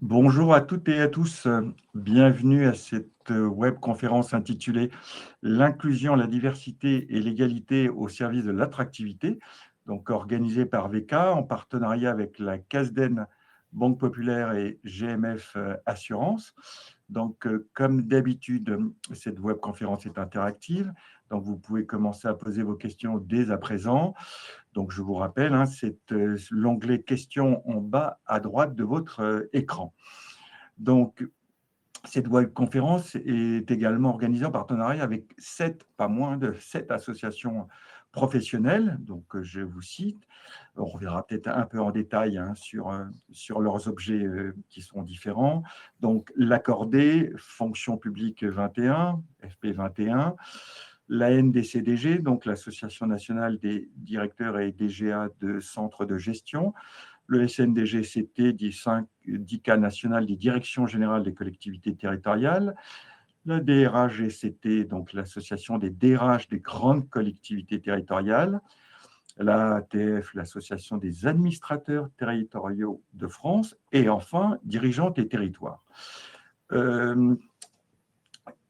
Bonjour à toutes et à tous, bienvenue à cette webconférence intitulée «L'inclusion, la diversité et l'égalité au service de l'attractivité», donc organisée par VK en partenariat avec la CASDEN Banque Populaire et GMF Assurance. Donc, comme d'habitude, cette webconférence est interactive, donc vous pouvez commencer à poser vos questions dès à présent. Donc, je vous rappelle, c'est l'onglet questions en bas à droite de votre écran. Donc, cette webconférence est également organisée en partenariat avec pas moins de 7 associations professionnelles. Donc, je vous cite, on reviendra peut-être un peu en détail sur leurs objets qui sont différents. Donc, l'Accordé, Fonction publique 21, FP 21, la NDCDG, donc l'Association nationale des directeurs et DGA de centres de gestion, le SNDG-CT, dit cas national des directions générales des collectivités territoriales, la DRH-GCT, donc l'association des DRH des grandes collectivités territoriales, la ATF, l'association des administrateurs territoriaux de France, et enfin, dirigeantes et territoires.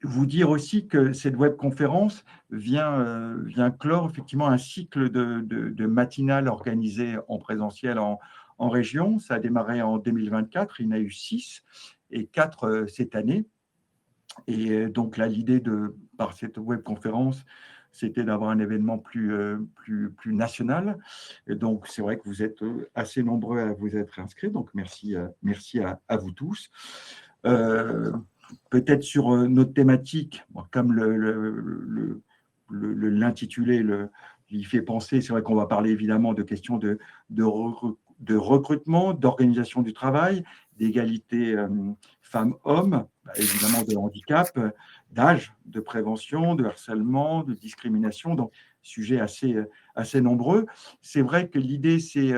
Vous dire aussi que cette webconférence vient clore effectivement un cycle de matinales organisées en présentiel en région. Ça a démarré en 2024, il y en a eu 6 et 4 cette année. Et donc là, l'idée par cette webconférence, c'était d'avoir un événement plus national. Et donc, c'est vrai que vous êtes assez nombreux à vous être inscrits. Donc, merci à vous tous. Peut-être sur notre thématique, comme l'intitulé il fait penser, c'est vrai qu'on va parler évidemment de questions de recrutement, d'organisation du travail, d'égalité femmes-hommes, évidemment de handicap, d'âge, de prévention, de harcèlement, de discrimination, donc sujets assez nombreux. C'est vrai que l'idée, c'est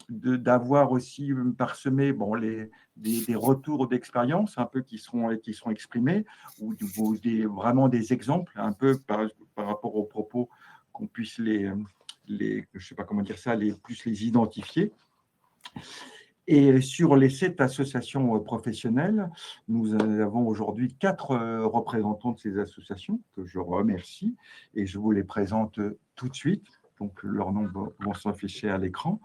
d'avoir aussi parsemé des retours d'expérience un peu qui seront exprimés, ou vraiment des exemples un peu par rapport aux propos qu'on puisse je sais pas comment dire ça, plus les identifier. Et sur les 7 associations professionnelles, nous avons aujourd'hui 4 représentants de ces associations que je remercie et je vous les présente tout de suite. Donc, leurs noms vont s'afficher à l'écran.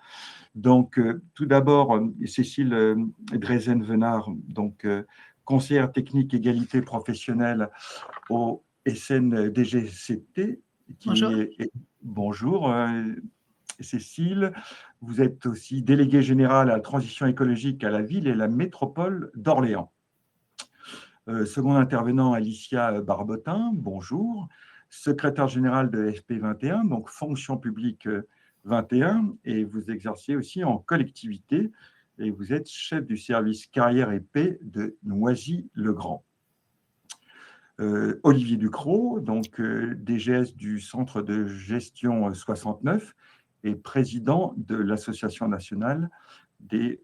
Donc, tout d'abord, Cécile Drezen-Venard, donc conseillère technique égalité professionnelle au SNDG-CT. Bonjour. Bonjour, Cécile. Vous êtes aussi déléguée générale à la transition écologique à la ville et la métropole d'Orléans. Second intervenant, Alicia Barbotin, bonjour. Secrétaire générale de FP21, donc fonction publique 21, et vous exercez aussi en collectivité, et vous êtes chef du service carrière et paix de Noisy-le-Grand. Olivier Ducrot, donc DGS du centre de gestion 69 et président de l'Association nationale des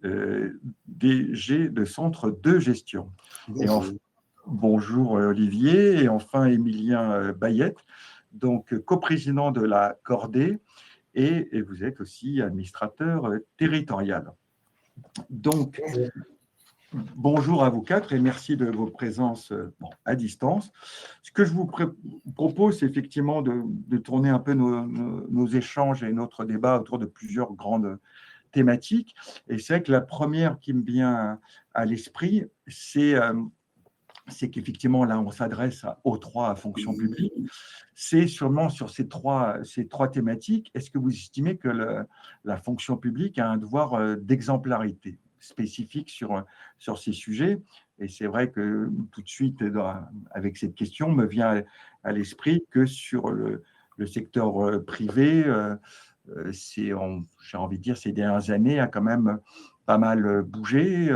DG de centres de gestion. Bonjour Olivier, et enfin Émilien Bayette, donc coprésident de la Cordée, et vous êtes aussi administrateur territorial. Donc, bonjour à vous 4 et merci de vos présences à distance. Ce que je vous propose, c'est effectivement de tourner un peu nos échanges et notre débat autour de plusieurs grandes thématiques. Et c'est vrai que la première qui me vient à l'esprit, c'est qu'effectivement, là, on s'adresse aux 3 fonctions publiques. C'est sûrement sur ces trois thématiques, est-ce que vous estimez que la fonction publique a un devoir d'exemplarité spécifique sur ces sujets? Et c'est vrai que tout de suite, avec cette question, me vient à l'esprit que sur le secteur privé, j'ai envie de dire, ces dernières années a quand même pas mal bougé,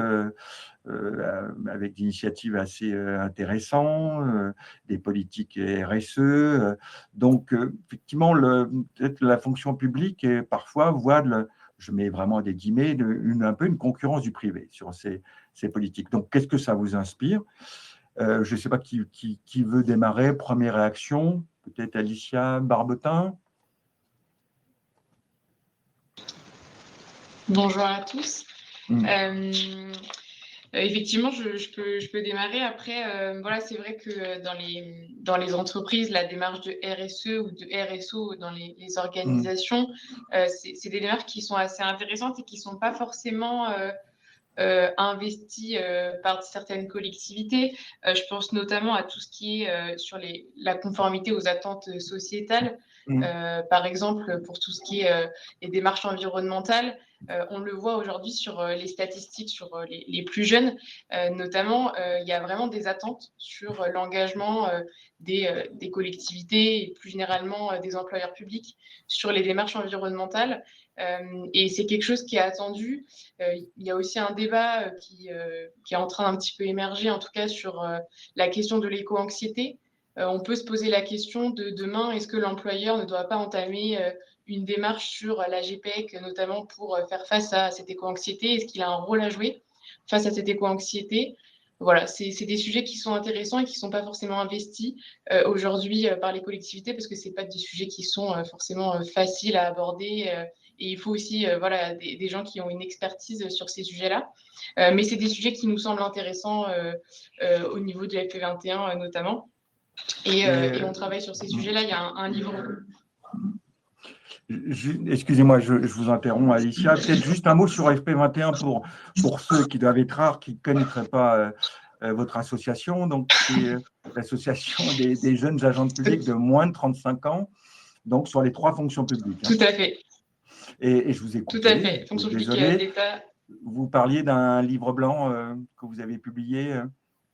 avec des initiatives assez intéressantes, des politiques RSE. Donc, effectivement, peut-être la fonction publique est parfois voit, je mets vraiment des guillemets, un peu une concurrence du privé sur ces politiques. Donc, qu'est-ce que ça vous inspire? Je ne sais pas qui veut démarrer. Première réaction, peut-être Alicia Barbotin. Bonjour à tous. Effectivement, je peux démarrer. Après, voilà, c'est vrai que dans les entreprises, la démarche de RSE ou de RSO dans les organisations, c'est des démarches qui sont assez intéressantes et qui ne sont pas forcément investies par certaines collectivités. Je pense notamment à tout ce qui est sur la conformité aux attentes sociétales. Par exemple, pour tout ce qui est les démarches environnementales, on le voit aujourd'hui sur les statistiques sur les plus jeunes, notamment, il y a vraiment des attentes sur l'engagement des collectivités et plus généralement des employeurs publics sur les démarches environnementales. Et c'est quelque chose qui est attendu. Il y a aussi un débat qui est en train d'un petit peu émerger, en tout cas sur la question de l'éco-anxiété. On peut se poser la question de demain, est-ce que l'employeur ne doit pas entamer une démarche sur la GPEC, notamment pour faire face à cette éco-anxiété? Est-ce qu'il a un rôle à jouer face à cette éco-anxiété? Voilà, c'est des sujets qui sont intéressants et qui ne sont pas forcément investis aujourd'hui par les collectivités, parce que ce pas des sujets qui sont forcément faciles à aborder. Et il faut aussi voilà, des gens qui ont une expertise sur ces sujets-là. Mais c'est des sujets qui nous semblent intéressants au niveau de FP21 notamment. Et on travaille sur ces sujets-là. Il y a un livre. Excusez-moi, je vous interromps, Alicia. Peut-être juste un mot sur FP21 pour ceux qui doivent être rares, qui ne connaîtraient pas votre association. Donc, c'est l'association des jeunes agents publics de moins de 35 ans, donc sur les 3 fonctions publiques. Tout à fait. Et je vous ai coupé. Tout à fait. Fonction publique d'État. Vous parliez d'un livre blanc que vous avez publié.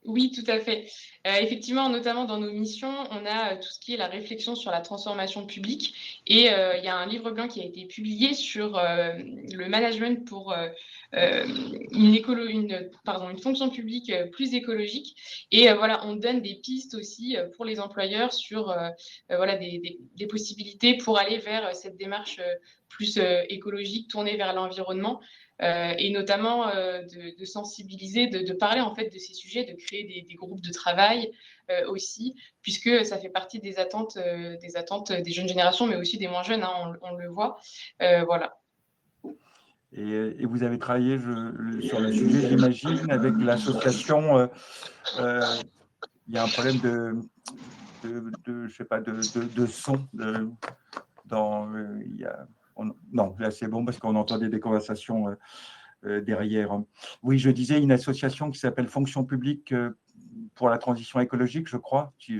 Oui, tout à fait. Effectivement, notamment dans nos missions, on a tout ce qui est la réflexion sur la transformation publique. Et il y a un livre blanc qui a été publié sur le management pour une fonction publique plus écologique. Et voilà, on donne des pistes aussi pour les employeurs sur voilà, des possibilités pour aller vers cette démarche plus écologique, tournée vers l'environnement. Et notamment de sensibiliser, de parler en fait de ces sujets, de créer des groupes de travail aussi, puisque ça fait partie des attentes des jeunes générations, mais aussi des moins jeunes, hein, on le voit. Voilà. Et vous avez travaillé sur le sujet, j'imagine, avec l'association. Il y a un problème je sais pas, de son. Non, là c'est bon parce qu'on entendait des conversations derrière. Oui, je disais une association qui s'appelle Fonction publique pour la transition écologique, je crois, si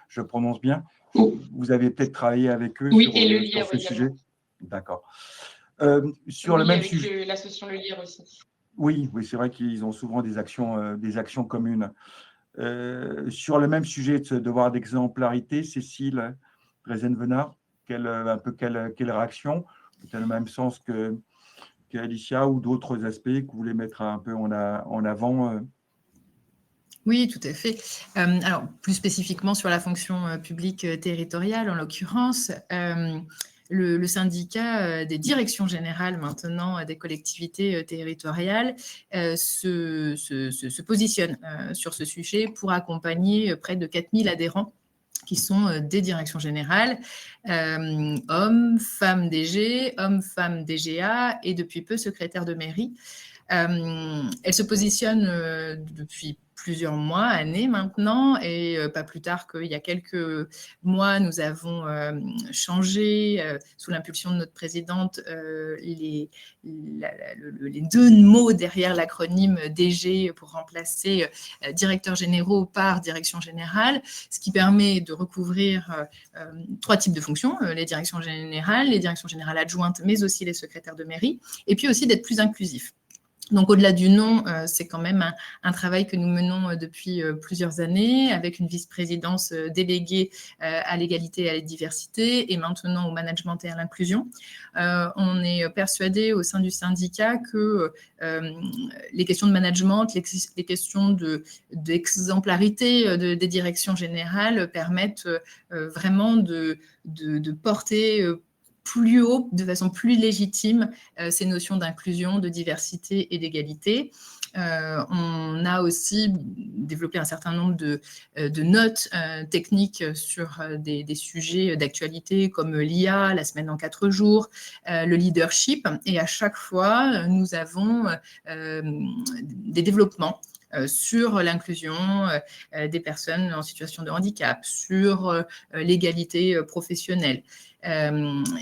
je prononce bien. Vous avez peut-être travaillé avec eux sur ce sujet. D'accord. Sur le même sujet. L'association Le Lire aussi. Oui, c'est vrai qu'ils ont souvent des actions communes. Sur le même sujet de ce devoir d'exemplarité, Cécile Reisenvenard, quelle réaction? C'est le même sens qu'Alicia ou d'autres aspects que vous voulez mettre un peu en avant? Oui, tout à fait. Alors, plus spécifiquement sur la fonction publique territoriale, en l'occurrence, le syndicat des directions générales maintenant des collectivités territoriales se positionne sur ce sujet pour accompagner près de 4000 adhérents qui sont des directions générales, hommes, femmes DG, hommes, femmes DGA et depuis peu secrétaires de mairie. Elle se positionne depuis plusieurs mois, années maintenant, et pas plus tard qu'il y a quelques mois, nous avons changé, sous l'impulsion de notre présidente, les 2 mots derrière l'acronyme DG pour remplacer directeurs généraux par direction générale, ce qui permet de recouvrir 3 types de fonctions, les directions générales adjointes, mais aussi les secrétaires de mairie, et puis aussi d'être plus inclusif. Donc, au-delà du nom, c'est quand même un travail que nous menons depuis plusieurs années avec une vice-présidence déléguée à l'égalité et à la diversité et maintenant au management et à l'inclusion. On est persuadé au sein du syndicat que les questions de management, les questions d'exemplarité des directions générales permettent vraiment de porter plus haut, de façon plus légitime, ces notions d'inclusion, de diversité et d'égalité. On a aussi développé un certain nombre de notes techniques sur des sujets d'actualité comme l'IA, la semaine en 4 jours, le leadership. Et à chaque fois, nous avons des développements sur l'inclusion des personnes en situation de handicap, sur l'égalité professionnelle.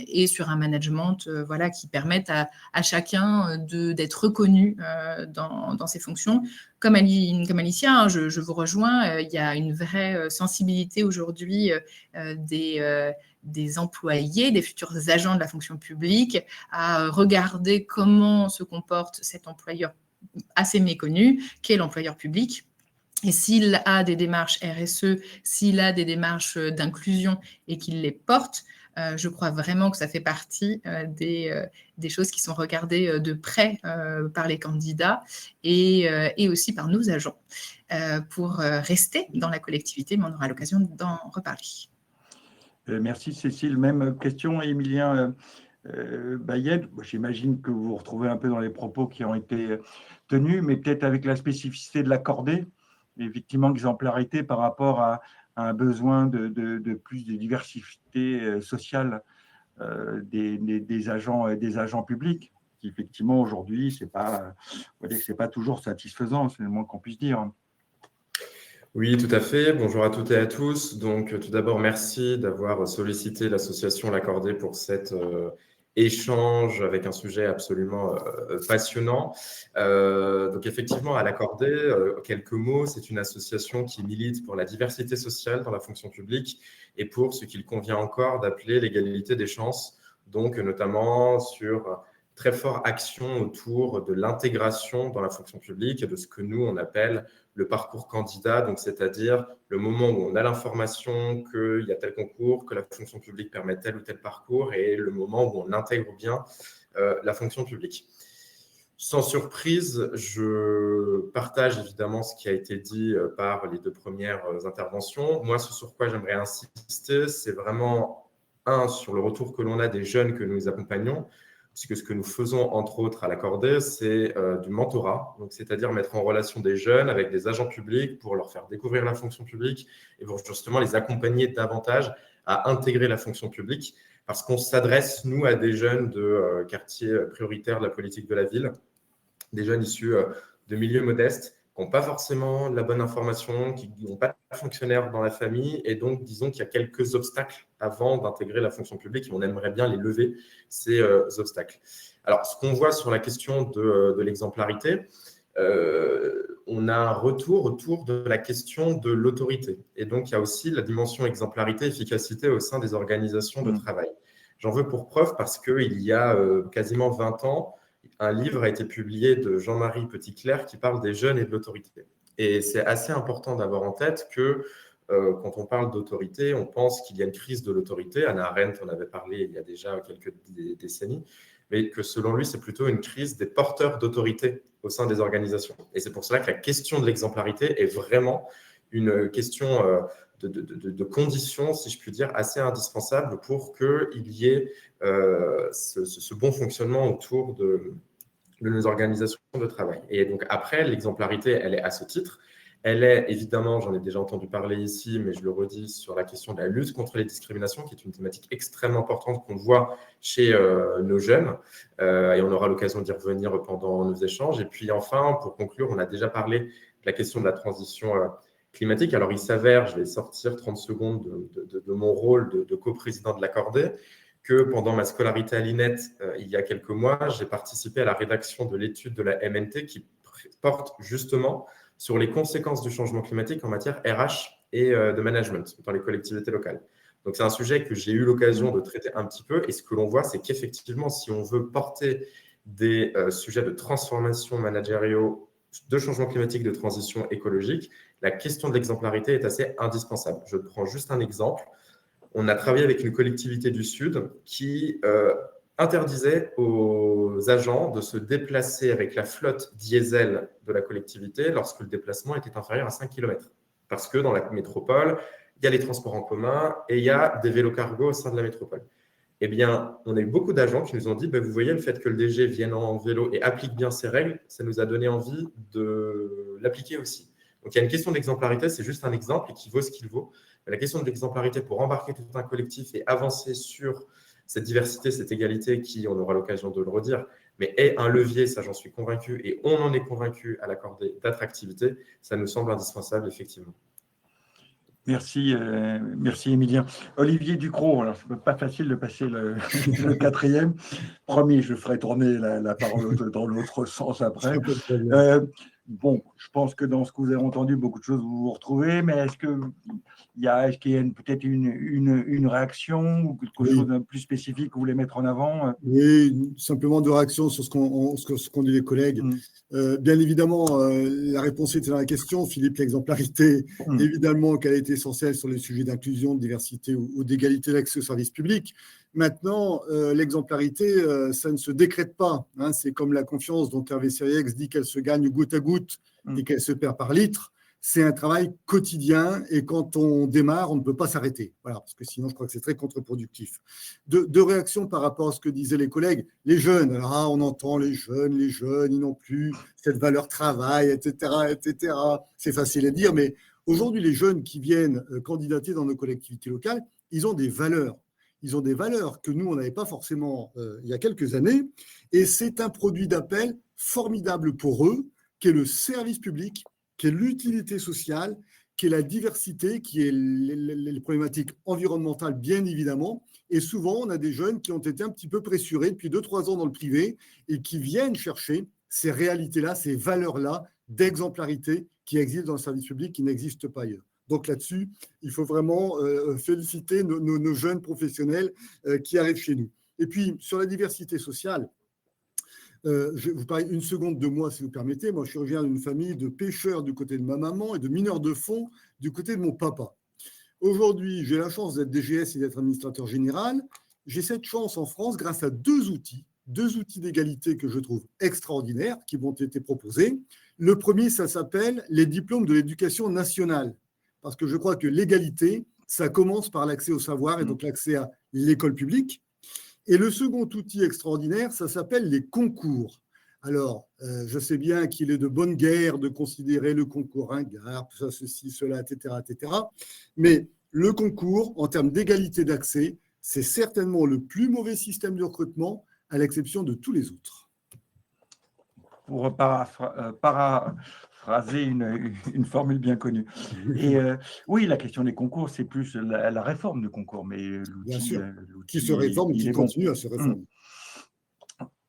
Et sur un management qui permette à chacun d'être reconnu dans ses fonctions. Comme Alicia, hein, je vous rejoins, il y a une vraie sensibilité aujourd'hui des employés, des futurs agents de la fonction publique, à regarder comment se comporte cet employeur assez méconnu, qu'est l'employeur public. Et s'il a des démarches RSE, s'il a des démarches d'inclusion et qu'il les porte, je crois vraiment que ça fait partie des choses qui sont regardées de près par les candidats et aussi par nos agents pour rester dans la collectivité, mais on aura l'occasion d'en reparler. Merci Cécile. Même question, Émilien Bayed. J'imagine que vous vous retrouvez un peu dans les propos qui ont été tenus, mais peut-être avec la spécificité de l'accordé, effectivement, exemplarité par rapport à un besoin de plus de diversité sociale des agents publics, qui effectivement aujourd'hui, c'est pas toujours satisfaisant, c'est le moins qu'on puisse dire. Oui, tout à fait. Bonjour à toutes et à tous. Donc, tout d'abord, merci d'avoir sollicité l'association L'Accordé pour cet échange avec un sujet absolument passionnant. Donc, effectivement, à L'Accordé, quelques mots, c'est une association qui milite pour la diversité sociale dans la fonction publique et pour ce qu'il convient encore d'appeler l'égalité des chances, donc notamment sur très forte action autour de l'intégration dans la fonction publique et de ce que nous, on appelle le parcours candidat, donc c'est-à-dire le moment où on a l'information qu'il y a tel concours, que la fonction publique permet tel ou tel parcours, et le moment où on intègre bien la fonction publique. Sans surprise, je partage évidemment ce qui a été dit par les 2 premières interventions. Moi, ce sur quoi j'aimerais insister, c'est vraiment, sur le retour que l'on a des jeunes que nous accompagnons, puisque ce que nous faisons, entre autres, à l'Accordé, c'est du mentorat, donc c'est-à-dire mettre en relation des jeunes avec des agents publics pour leur faire découvrir la fonction publique et pour justement les accompagner davantage à intégrer la fonction publique, parce qu'on s'adresse, nous, à des jeunes de quartiers prioritaires de la politique de la ville, des jeunes issus de milieux modestes, qui n'ont pas forcément la bonne information, qui n'ont pas de fonctionnaire dans la famille, et donc disons qu'il y a quelques obstacles avant d'intégrer la fonction publique, et on aimerait bien les lever, ces obstacles. Alors, ce qu'on voit sur la question de l'exemplarité, on a un retour autour de la question de l'autorité, et donc il y a aussi la dimension exemplarité, efficacité au sein des organisations de travail. J'en veux pour preuve parce qu'il y a quasiment 20 ans, un livre a été publié de Jean-Marie Petitclerc qui parle des jeunes et de l'autorité. Et c'est assez important d'avoir en tête que quand on parle d'autorité, on pense qu'il y a une crise de l'autorité. Hannah Arendt en avait parlé il y a déjà quelques décennies, mais que selon lui, c'est plutôt une crise des porteurs d'autorité au sein des organisations. Et c'est pour cela que la question de l'exemplarité est vraiment une question de conditions, si je puis dire, assez indispensable pour qu'il y ait ce bon fonctionnement autour de nos organisations de travail. Et donc après, l'exemplarité, elle est à ce titre. Elle est évidemment, j'en ai déjà entendu parler ici, mais je le redis, sur la question de la lutte contre les discriminations, qui est une thématique extrêmement importante qu'on voit chez nos jeunes. Et on aura l'occasion d'y revenir pendant nos échanges. Et puis enfin, pour conclure, on a déjà parlé de la question de la transition climatique. Alors il s'avère, je vais sortir 30 secondes de mon rôle de coprésident de l'Accordé, que pendant ma scolarité à l'INET, il y a quelques mois, j'ai participé à la rédaction de l'étude de la MNT qui porte justement sur les conséquences du changement climatique en matière RH et de management dans les collectivités locales. Donc, c'est un sujet que j'ai eu l'occasion de traiter un petit peu. Et ce que l'on voit, c'est qu'effectivement, si on veut porter des sujets de transformation managériaux, de changement climatique, de transition écologique, la question de l'exemplarité est assez indispensable. Je prends juste un exemple. On a travaillé avec une collectivité du Sud qui interdisait aux agents de se déplacer avec la flotte diesel de la collectivité lorsque le déplacement était inférieur à 5 km. Parce que dans la métropole, il y a les transports en commun et il y a des vélos cargo au sein de la métropole. eh bien, on a eu beaucoup d'agents qui nous ont dit, vous voyez, le fait que le DG vienne en vélo et applique bien ses règles, ça nous a donné envie de l'appliquer aussi. Donc, il y a une question d'exemplarité, c'est juste un exemple et qui vaut ce qu'il vaut. Mais la question de l'exemplarité pour embarquer tout un collectif et avancer sur cette diversité, cette égalité qui, on aura l'occasion de le redire, mais est un levier, ça j'en suis convaincu, et on en est convaincu à l'accorder d'attractivité, ça nous semble indispensable, effectivement. Merci, merci Émilien. Olivier Ducrot, alors c'est pas facile de passer le quatrième. Promis, je ferai tourner la parole dans l'autre sens après. Bon, je pense que dans ce que vous avez entendu, beaucoup de choses vous vous retrouvez, mais est-ce qu'il y a peut-être une réaction ou quelque chose de plus spécifique que vous voulez mettre en avant? Oui, simplement 2 réactions sur ce qu'ont dit les collègues. Bien évidemment, la réponse était dans la question, Philippe, l'exemplarité, évidemment qu'elle est essentielle sur les sujets d'inclusion, de diversité ou d'égalité d'accès aux services publics. Maintenant, l'exemplarité, ça ne se décrète pas. Hein, c'est comme la confiance dont Hervé Sériex dit qu'elle se gagne goutte à goutte et qu'elle se perd par litre. C'est un travail quotidien et quand on démarre, on ne peut pas s'arrêter. Voilà, parce que sinon, je crois que c'est très contre-productif. 2 réactions par rapport à ce que disaient les collègues. Les jeunes, alors on entend les jeunes, ils n'ont plus cette valeur travail, etc., etc. C'est facile à dire, mais aujourd'hui, les jeunes qui viennent candidater dans nos collectivités locales, ils ont des valeurs. Ils ont des valeurs que nous, on n'avait pas forcément il y a quelques années. Et c'est un produit d'appel formidable pour eux, qui est le service public, qui est l'utilité sociale, qui est la diversité, qui est les problématiques environnementales, bien évidemment. Et souvent, on a des jeunes qui ont été un petit peu pressurés depuis 2-3 ans dans le privé et qui viennent chercher ces réalités-là, ces valeurs-là d'exemplarité qui existent dans le service public, qui n'existent pas ailleurs. Donc là-dessus, il faut vraiment féliciter nos jeunes professionnels qui arrivent chez nous. Et puis, sur la diversité sociale, je vais vous parler une seconde de moi, si vous permettez. Moi, je reviens d'une famille de pêcheurs du côté de ma maman et de mineurs de fonds du côté de mon papa. Aujourd'hui, j'ai la chance d'être DGS et d'être administrateur général. J'ai cette chance en France grâce à 2 outils d'égalité que je trouve extraordinaires qui m'ont été proposés. Le premier, ça s'appelle les diplômes de l'éducation nationale. Parce que je crois que l'égalité, ça commence par l'accès au savoir et donc l'accès à l'école publique. Et le second outil extraordinaire, ça s'appelle les concours. Alors, je sais bien qu'il est de bonne guerre de considérer le concours ringard, ça, ceci, cela, etc., etc. Mais le concours, en termes d'égalité d'accès, c'est certainement le plus mauvais système de recrutement, à l'exception de tous les autres. Pour paraphraser une formule bien connue. Et oui, la question des concours, c'est plus la réforme du concours, mais l'outil qui se réforme, qui continue à se réformer.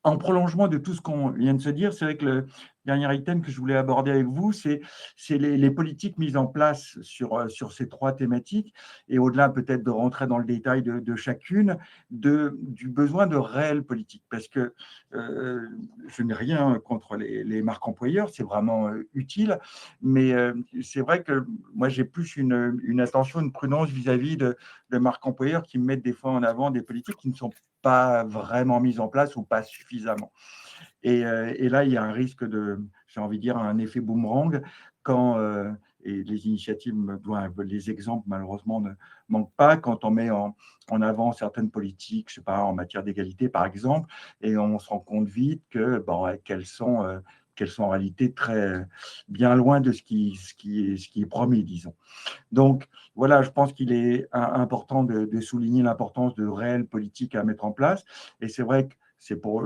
En prolongement de tout ce qu'on vient de se dire, c'est vrai que le dernier item que je voulais aborder avec vous, c'est les politiques mises en place sur ces 3 thématiques, et au-delà peut-être de rentrer dans le détail de chacune, du besoin de réelles politiques. Parce que je n'ai rien contre les marques employeurs, c'est vraiment utile, mais c'est vrai que moi j'ai plus une attention, une prudence vis-à-vis de marques employeurs qui mettent des fois en avant des politiques qui ne sont pas vraiment mises en place ou pas suffisamment. Et là, il y a un risque j'ai envie de dire, un effet boomerang quand, et les initiatives, les exemples malheureusement ne manquent pas, quand on met en avant certaines politiques, je sais pas, en matière d'égalité par exemple, et on se rend compte vite qu'elles sont en réalité très bien loin de ce qui est promis, disons. Donc, voilà, je pense qu'il est important de souligner l'importance de réelles politiques à mettre en place. Et c'est vrai que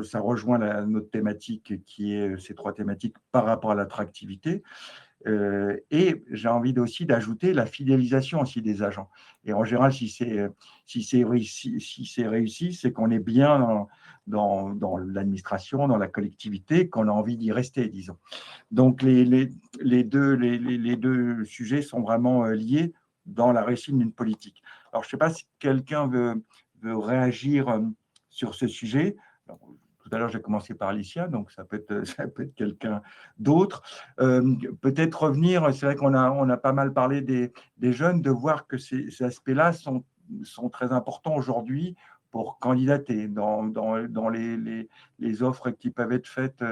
ça rejoint notre thématique qui est ces 3 thématiques par rapport à l'attractivité. Et j'ai envie aussi d'ajouter la fidélisation aussi des agents. Et en général, si c'est réussi, c'est qu'on est bien dans l'administration, dans la collectivité, qu'on a envie d'y rester, disons. Donc, les 2 sujets sont vraiment liés dans la réussite d'une politique. Alors, je ne sais pas si quelqu'un veut réagir sur ce sujet. Alors, tout à l'heure, j'ai commencé par Alicia, donc ça peut être quelqu'un d'autre. Peut-être revenir, c'est vrai qu'on a pas mal parlé des jeunes, de voir que ces aspects-là sont très importants aujourd'hui pour candidater dans les offres qui peuvent être faites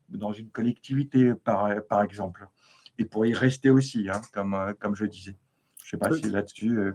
dans une collectivité, par exemple. Et pour y rester aussi, hein, comme je disais. Je ne sais pas si là-dessus,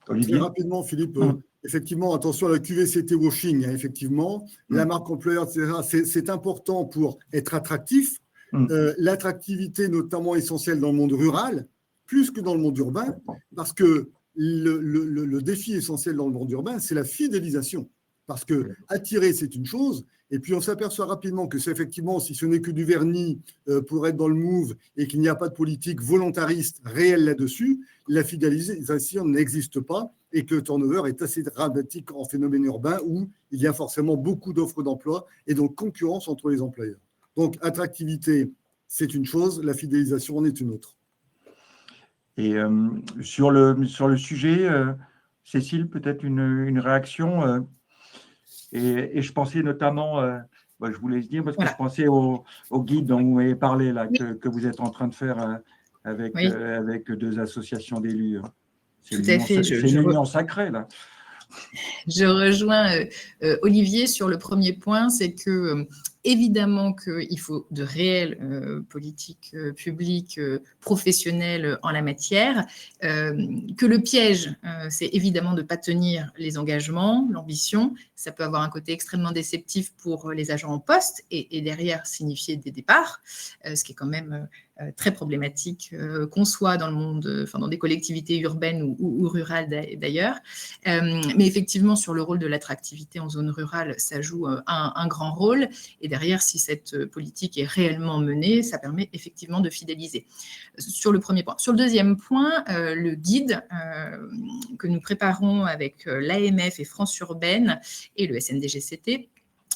Olivier. Très rapidement, Philippe, Effectivement, attention à la QVCT washing, hein, effectivement. La marque employeur, etc., c'est important pour être attractif. L'attractivité, notamment essentielle dans le monde rural, plus que dans le monde urbain, parce que le défi essentiel dans le monde urbain, c'est la fidélisation. Parce que attirer, c'est une chose, et puis on s'aperçoit rapidement que c'est effectivement, si ce n'est que du vernis pour être dans le move et qu'il n'y a pas de politique volontariste réelle là-dessus, la fidélisation n'existe pas et que le turnover est assez dramatique en phénomène urbain où il y a forcément beaucoup d'offres d'emploi et donc concurrence entre les employeurs. Donc attractivité, c'est une chose, la fidélisation en est une autre. Et sur le sujet, Cécile, peut-être une réaction et je pensais notamment, je vous laisse dire, parce que je pensais au guide dont vous avez parlé, là, que vous êtes en train de faire avec 2 associations d'élus. Tout à fait. C'est l'union sacrée, là. Je rejoins Olivier sur le premier point, c'est que évidemment qu'il faut de réelles politiques publiques professionnelles en la matière, que le piège, c'est évidemment de ne pas tenir les engagements, l'ambition. Ça peut avoir un côté extrêmement déceptif pour les agents en poste et derrière signifier des départs, ce qui est quand même très problématique, qu'on soit dans le monde, enfin dans des collectivités urbaines ou rurales d'ailleurs. Mais effectivement, sur le rôle de l'attractivité en zone rurale, ça joue un grand rôle. Et derrière, si cette politique est réellement menée, ça permet effectivement de fidéliser. Sur le premier point. Sur le deuxième point, le guide que nous préparons avec l'AMF et France Urbaine et le SNDGCT,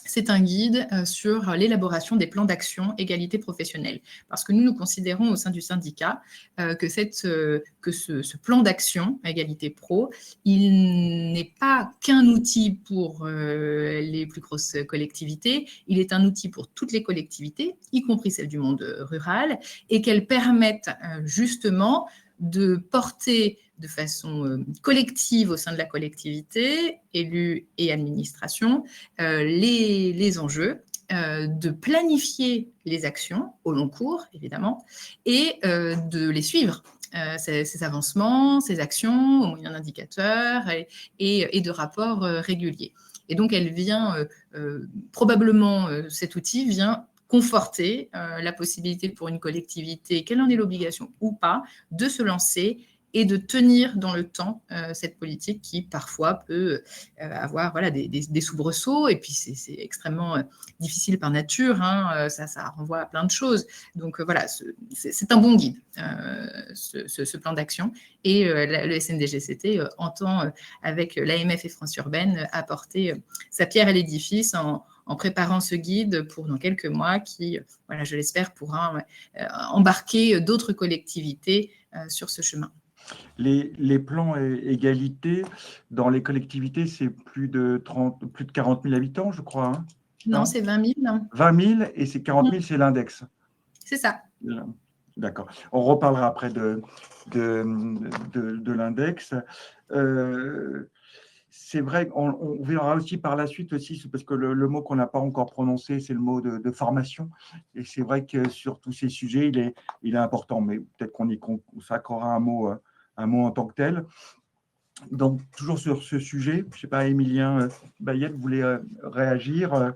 c'est un guide sur l'élaboration des plans d'action égalité professionnelle. Parce que nous considérons au sein du syndicat que ce plan d'action égalité pro, il n'est pas qu'un outil pour les plus grosses collectivités, il est un outil pour toutes les collectivités, y compris celles du monde rural, et qu'elles permettent justement de porter de façon collective au sein de la collectivité, élus et administration, les enjeux, de planifier les actions au long cours, évidemment, et de les suivre, ces avancements, ces actions, au moyen d'indicateurs et de rapports réguliers. Et donc, elle vient, probablement, cet outil vient conforter la possibilité pour une collectivité, quelle en est l'obligation ou pas, de se lancer et de tenir dans le temps cette politique qui parfois peut avoir des soubresauts, et puis c'est extrêmement difficile par nature, hein, ça renvoie à plein de choses. Donc voilà, c'est un bon guide, ce plan d'action, et le SNDGCT entend, avec l'AMF et France Urbaine, apporter sa pierre à l'édifice en préparant ce guide pour dans quelques mois qui, voilà, je l'espère, pourra embarquer d'autres collectivités sur ce chemin. Les plans égalité dans les collectivités, c'est plus de 40 000 habitants, je crois. Hein, non, c'est 20 000. 20 000 et c'est 40 000, c'est l'index. C'est ça. D'accord. On reparlera après de l'index. C'est vrai qu'on verra aussi par la suite aussi, parce que le mot qu'on n'a pas encore prononcé, c'est le mot de formation. Et c'est vrai que sur tous ces sujets, il est important, mais peut-être qu'on y consacrera un mot en tant que tel. Donc, toujours sur ce sujet, je ne sais pas, Émilien Bayet, vous voulez réagir?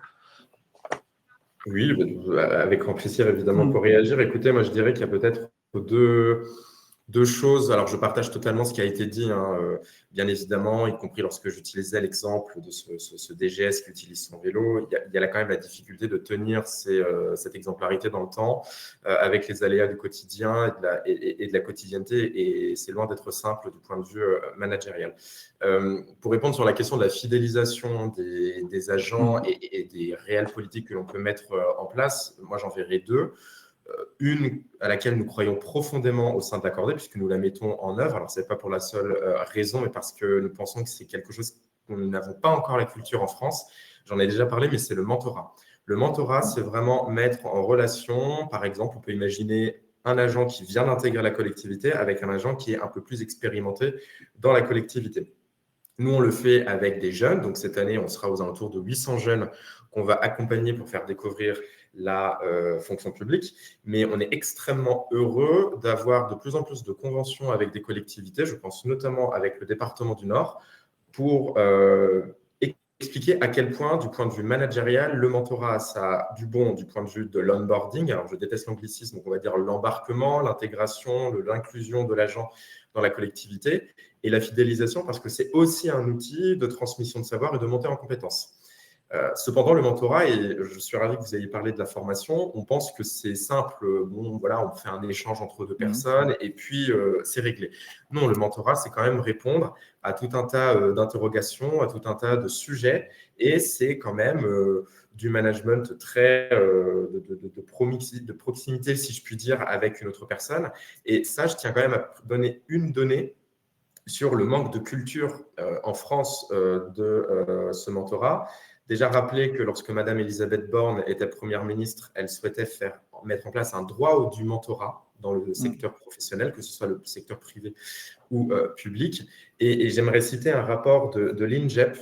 Oui, avec grand plaisir, évidemment, pour réagir. Écoutez, moi, je dirais qu'il y a peut-être deux choses. Alors, je partage totalement ce qui a été dit, hein, bien évidemment, y compris lorsque j'utilisais l'exemple de ce DGS qui utilise son vélo. Il y a là quand même la difficulté de tenir cette exemplarité dans le temps avec les aléas du quotidien et de la quotidienneté, et c'est loin d'être simple du point de vue managérial. Pour répondre sur la question de la fidélisation des agents et des réelles politiques que l'on peut mettre en place, moi, j'en verrai deux. Une à laquelle nous croyons profondément au sein de l'Accordé, puisque nous la mettons en œuvre. Alors, ce n'est pas pour la seule raison, mais parce que nous pensons que c'est quelque chose dont nous n'avons pas encore la culture en France. J'en ai déjà parlé, mais c'est le mentorat. Le mentorat, c'est vraiment mettre en relation, par exemple, on peut imaginer un agent qui vient d'intégrer la collectivité avec un agent qui est un peu plus expérimenté dans la collectivité. Nous, on le fait avec des jeunes. Donc, cette année, on sera aux alentours de 800 jeunes qu'on va accompagner pour faire découvrir la fonction publique. Mais on est extrêmement heureux d'avoir de plus en plus de conventions avec des collectivités. Je pense notamment avec le département du Nord, pour expliquer à quel point, du point de vue managérial, le mentorat, ça a du bon du point de vue de l'onboarding. Alors, je déteste l'anglicisme, donc on va dire l'embarquement, l'intégration, l'inclusion de l'agent dans la collectivité, et la fidélisation, parce que c'est aussi un outil de transmission de savoir et de montée en compétences. Cependant, le mentorat, et je suis ravi que vous ayez parlé de la formation, on pense que c'est simple, bon, voilà, on fait un échange entre deux personnes et puis c'est réglé. Non, le mentorat, c'est quand même répondre à tout un tas d'interrogations, à tout un tas de sujets, et c'est quand même du management très de proximité, si je puis dire, avec une autre personne. Et ça, je tiens quand même à donner une donnée sur le manque de culture en France de ce mentorat. Déjà rappeler que lorsque Madame Elisabeth Borne était Première ministre, elle souhaitait mettre en place un droit du mentorat dans le secteur professionnel, que ce soit le secteur privé ou public. Et j'aimerais citer un rapport de l'INJEP,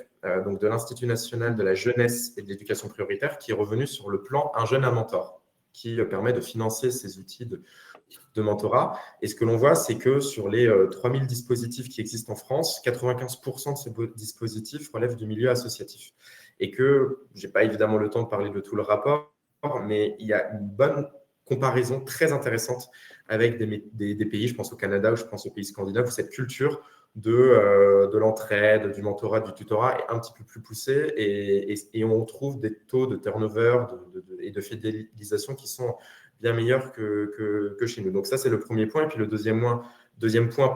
donc de l'Institut national de la jeunesse et de l'éducation prioritaire, qui est revenu sur le plan Un jeune, un mentor, qui permet de financer ces outils de mentorat. Et ce que l'on voit, c'est que sur les 3000 dispositifs qui existent en France, 95% de ces dispositifs relèvent du milieu associatif. Et que, je n'ai pas évidemment le temps de parler de tout le rapport, mais il y a une bonne comparaison très intéressante avec des pays, je pense au Canada ou je pense aux pays scandinaves, où cette culture de l'entraide, du mentorat, du tutorat est un petit peu plus poussée et on trouve des taux de turnover et de fidélisation qui sont bien meilleurs que chez nous. Donc ça, c'est le premier point. Et puis le deuxième point,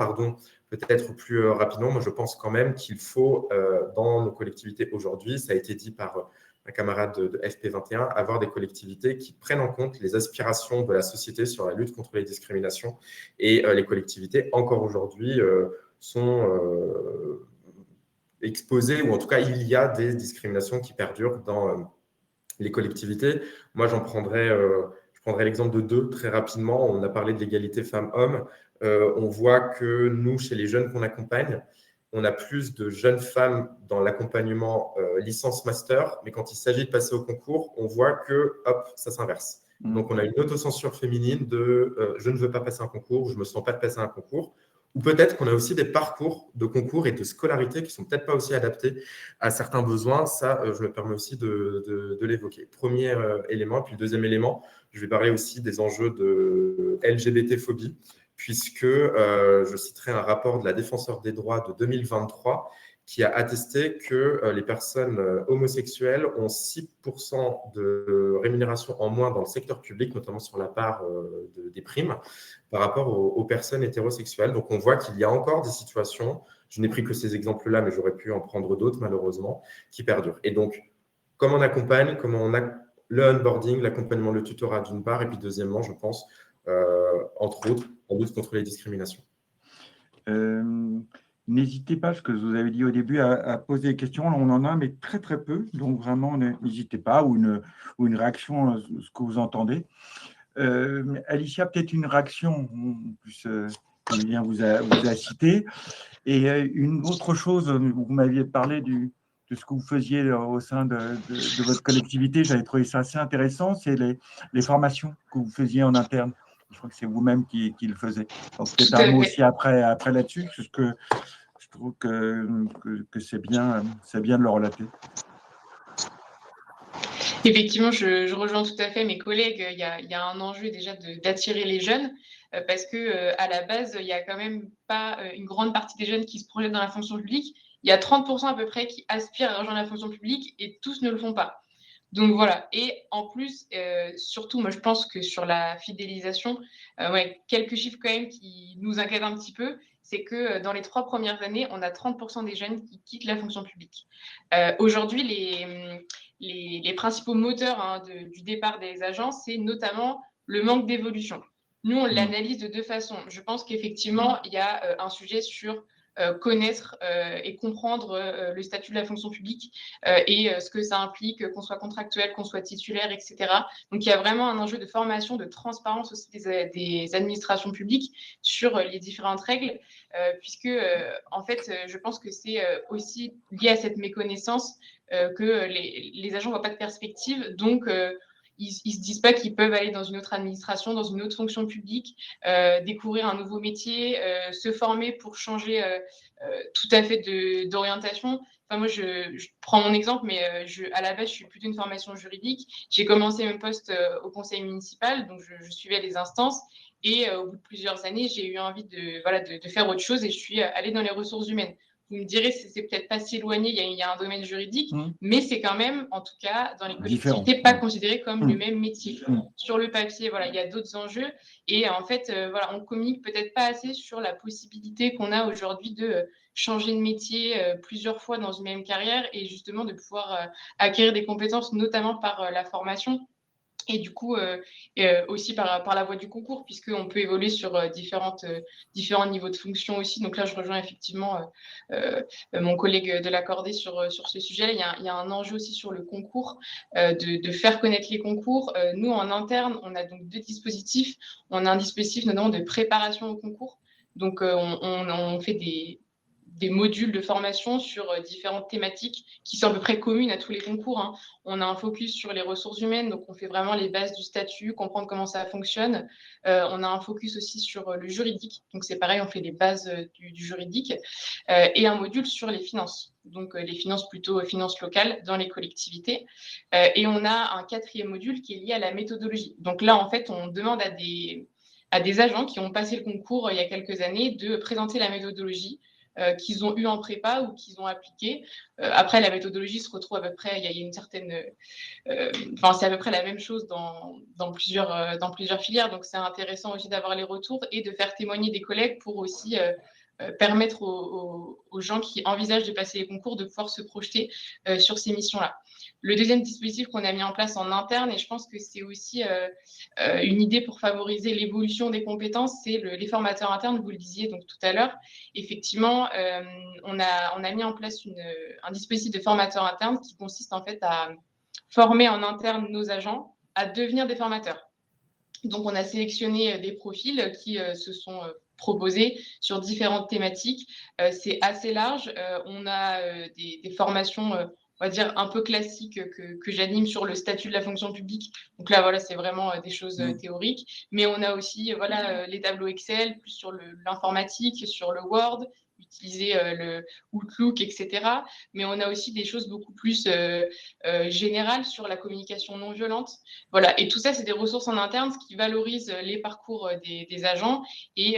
peut-être plus rapidement, moi je pense quand même qu'il faut, dans nos collectivités aujourd'hui, ça a été dit par un camarade de FP21, avoir des collectivités qui prennent en compte les aspirations de la société sur la lutte contre les discriminations. Et les collectivités, encore aujourd'hui, sont exposées, ou en tout cas, il y a des discriminations qui perdurent dans les collectivités. Moi, je prendrai l'exemple de deux très rapidement. On a parlé de l'égalité femmes-hommes. On voit que nous, chez les jeunes qu'on accompagne, on a plus de jeunes femmes dans l'accompagnement licence-master, mais quand il s'agit de passer au concours, on voit que, hop, ça s'inverse. Donc, on a une autocensure féminine de je ne veux pas passer un concours, je ne me sens pas de passer un concours. Ou peut-être qu'on a aussi des parcours de concours et de scolarité qui ne sont peut-être pas aussi adaptés à certains besoins. Ça, je me permets aussi de l'évoquer. Premier élément. Puis le deuxième élément, je vais parler aussi des enjeux de LGBT-phobie, puisque je citerai un rapport de la Défenseure des droits de 2023 qui a attesté que les personnes homosexuelles ont 6% de rémunération en moins dans le secteur public, notamment sur la part des primes, par rapport aux personnes hétérosexuelles. Donc, on voit qu'il y a encore des situations, je n'ai pris que ces exemples-là, mais j'aurais pu en prendre d'autres, malheureusement, qui perdurent. Et donc, comment on accompagne, comment on a le onboarding, l'accompagnement, le tutorat d'une part, et puis deuxièmement, je pense, entre autres, en lutte contre les discriminations. N'hésitez pas, ce que vous avez dit au début, à poser des questions. On en a, mais très, très peu. Donc, vraiment, n'hésitez pas, ou une réaction, ce que vous entendez. Alicia, peut-être une réaction, en plus, Emilien vous a cité. Et une autre chose, vous m'aviez parlé de ce que vous faisiez au sein de votre collectivité. J'avais trouvé ça assez intéressant. C'est les formations que vous faisiez en interne. Je crois que c'est vous-même qui le faisiez. Donc, peut-être un mot aussi après là-dessus, parce que je trouve que c'est bien de le relater. Effectivement, je rejoins tout à fait mes collègues. Il y a un enjeu déjà d'attirer les jeunes parce que à la base, il y a quand même pas une grande partie des jeunes qui se projettent dans la fonction publique. Il y a 30% à peu près qui aspirent à rejoindre la fonction publique et tous ne le font pas. Donc voilà. Et en plus, surtout, moi je pense que sur la fidélisation, quelques chiffres quand même qui nous inquiètent un petit peu, c'est que dans les 3 premières années, on a 30% des jeunes qui quittent la fonction publique. Aujourd'hui, les principaux moteurs du départ des agences, c'est notamment le manque d'évolution. Nous, on l'analyse de deux façons. Je pense qu'effectivement, il y a un sujet sur connaître et comprendre le statut de la fonction publique et ce que ça implique, qu'on soit contractuel, qu'on soit titulaire, etc. Donc, il y a vraiment un enjeu de formation, de transparence aussi des administrations publiques sur les différentes règles, puisque, en fait, je pense que c'est aussi lié à cette méconnaissance que les agents ne voient pas de perspective. Donc, ils ne se disent pas qu'ils peuvent aller dans une autre administration, dans une autre fonction publique, découvrir un nouveau métier, se former pour changer tout à fait d'orientation. Enfin, moi, je prends mon exemple, mais à la base, je suis plutôt une formation juridique. J'ai commencé mon poste au conseil municipal, donc je suivais les instances. Et au bout de plusieurs années, j'ai eu envie de faire autre chose et je suis allée dans les ressources humaines. Vous me direz, c'est peut-être pas si éloigné, il y a un domaine juridique, mais c'est quand même, en tout cas, dans les collectivités, pas considéré comme le même métier. Sur le papier, voilà, il y a d'autres enjeux. Et en fait, voilà, on communique peut-être pas assez sur la possibilité qu'on a aujourd'hui de changer de métier plusieurs fois dans une même carrière et justement de pouvoir acquérir des compétences, notamment par la formation. Et du coup, aussi par la voie du concours, puisqu'on peut évoluer sur différents niveaux de fonction aussi. Donc là, je rejoins effectivement mon collègue de l'accordé sur ce sujet-là. Il y a un enjeu aussi sur le concours, de faire connaître les concours. Nous, en interne, on a donc 2 dispositifs. On a un dispositif notamment de préparation au concours. Donc, on fait des modules de formation sur différentes thématiques qui sont à peu près communes à tous les concours, hein. On a un focus sur les ressources humaines, donc on fait vraiment les bases du statut, comprendre comment ça fonctionne. On a un focus aussi sur le juridique, donc c'est pareil, on fait les bases du juridique, et un module sur les finances, donc les finances plutôt finances locales dans les collectivités. Et on a un 4e module qui est lié à la méthodologie. Donc là, en fait, on demande à des agents qui ont passé le concours il y a quelques années de présenter la méthodologie qu'ils ont eu en prépa ou qu'ils ont appliqué. Après, la méthodologie se retrouve à peu près, il y a une certaine... c'est à peu près la même chose dans plusieurs filières. Donc, c'est intéressant aussi d'avoir les retours et de faire témoigner des collègues pour aussi permettre aux gens qui envisagent de passer les concours de pouvoir se projeter sur ces missions-là. Le 2e dispositif qu'on a mis en place en interne, et je pense que c'est aussi une idée pour favoriser l'évolution des compétences, c'est les formateurs internes, vous le disiez donc tout à l'heure. Effectivement, on a mis en place un dispositif de formateurs internes qui consiste en fait à former en interne nos agents à devenir des formateurs. Donc, on a sélectionné des profils qui se sont proposés sur différentes thématiques. C'est assez large. On a des formations, on va dire, un peu classiques que j'anime sur le statut de la fonction publique. Donc là, voilà, c'est vraiment des choses théoriques. Mais on a aussi les tableaux Excel, plus sur l'informatique, sur le Word, utiliser le Outlook, etc. Mais on a aussi des choses beaucoup plus générales sur la communication non violente. Voilà. Et tout ça, c'est des ressources en interne, ce qui valorise les parcours des agents. Et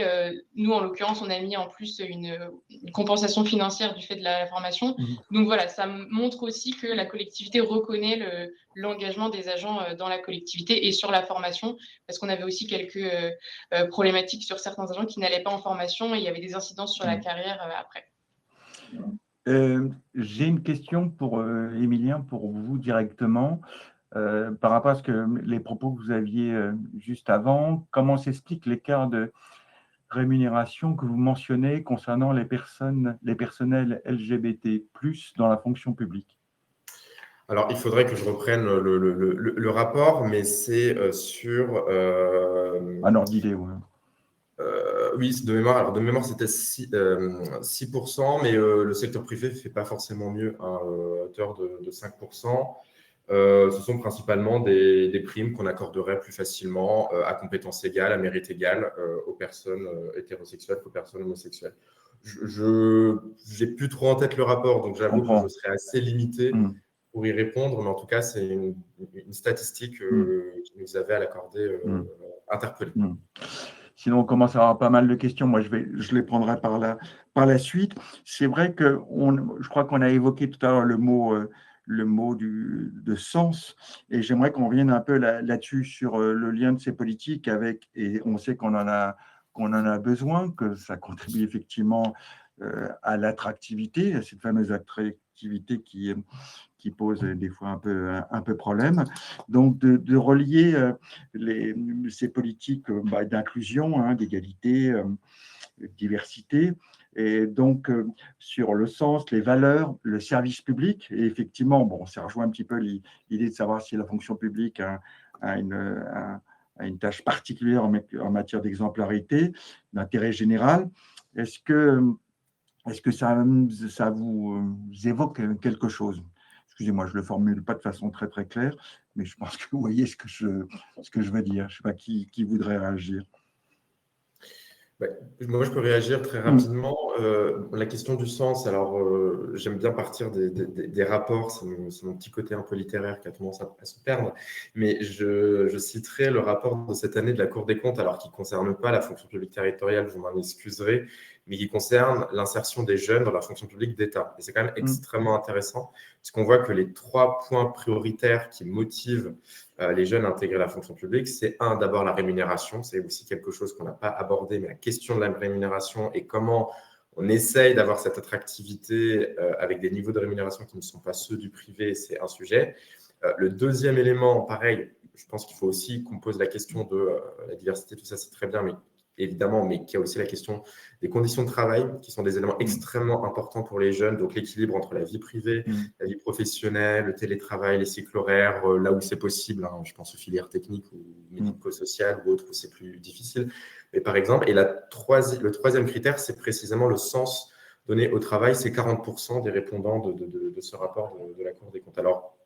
nous, en l'occurrence, on a mis en plus une compensation financière du fait de la formation. Donc voilà, ça montre aussi que la collectivité reconnaît l'engagement des agents dans la collectivité et sur la formation, parce qu'on avait aussi quelques problématiques sur certains agents qui n'allaient pas en formation et il y avait des incidences sur la carrière après. J'ai une question pour Émilien, pour vous directement, par rapport à les propos que vous aviez juste avant. Comment s'explique l'écart de rémunération que vous mentionnez concernant les personnels LGBT+ dans la fonction publique? Alors, il faudrait que je reprenne le rapport, mais c'est sur... Un ordre d'idée, oui. Oui, de mémoire. Alors, de mémoire, c'était 6%, mais le secteur privé ne fait pas forcément mieux à hauteur de 5%. Ce sont principalement des primes qu'on accorderait plus facilement à compétences égales, à mérite égal aux personnes hétérosexuelles qu'aux personnes homosexuelles. Je n'ai plus trop en tête le rapport, donc j'avoue que je serais assez limité pour y répondre, mais en tout cas, c'est une statistique qui nous avait à l'accorder interpellé. Sinon, on commence à avoir pas mal de questions. Moi, je les prendrai par la suite. C'est vrai que je crois qu'on a évoqué tout à l'heure le mot de sens, et j'aimerais qu'on revienne un peu là-dessus sur le lien de ces politiques avec, et on sait qu'on en a besoin, que ça contribue effectivement à l'attractivité, à cette fameuse attractivité qui pose des fois un peu problème. Donc, de relier ces politiques d'inclusion, d'égalité, de diversité, et donc sur le sens, les valeurs, le service public. Et effectivement, bon, ça rejoint un petit peu l'idée de savoir si la fonction publique a une tâche particulière en matière d'exemplarité, d'intérêt général. Est-ce que ça vous évoque quelque chose? Excusez-moi, je ne le formule pas de façon très, très claire, mais je pense que vous voyez ce que je veux dire. Je ne sais pas qui voudrait réagir. Moi, je peux réagir très rapidement. La question du sens, alors j'aime bien partir des rapports, c'est mon petit côté un peu littéraire qui a tendance à se perdre, mais je citerai le rapport de cette année de la Cour des comptes, alors qui ne concerne pas la fonction publique territoriale, vous m'en excuserez, mais qui concerne l'insertion des jeunes dans la fonction publique d'État. Et c'est quand même extrêmement intéressant, puisqu'on voit que les 3 points prioritaires qui motivent les jeunes à intégrer la fonction publique, c'est d'abord la rémunération, c'est aussi quelque chose qu'on n'a pas abordé, mais la question de la rémunération et comment on essaye d'avoir cette attractivité avec des niveaux de rémunération qui ne sont pas ceux du privé, c'est un sujet. Le deuxième élément, pareil, je pense qu'il faut aussi qu'on pose la question de la diversité, tout ça c'est très bien, mais évidemment, mais qu'il y a aussi la question des conditions de travail, qui sont des éléments extrêmement importants pour les jeunes. Donc, l'équilibre entre la vie privée, la vie professionnelle, le télétravail, les cycles horaires, là où c'est possible. Je pense aux filières techniques ou médico-sociales ou autres où c'est plus difficile. Mais par exemple, et le troisième critère, c'est précisément le sens donné au travail. C'est 40% des répondants de ce rapport de la Cour des comptes. Alors,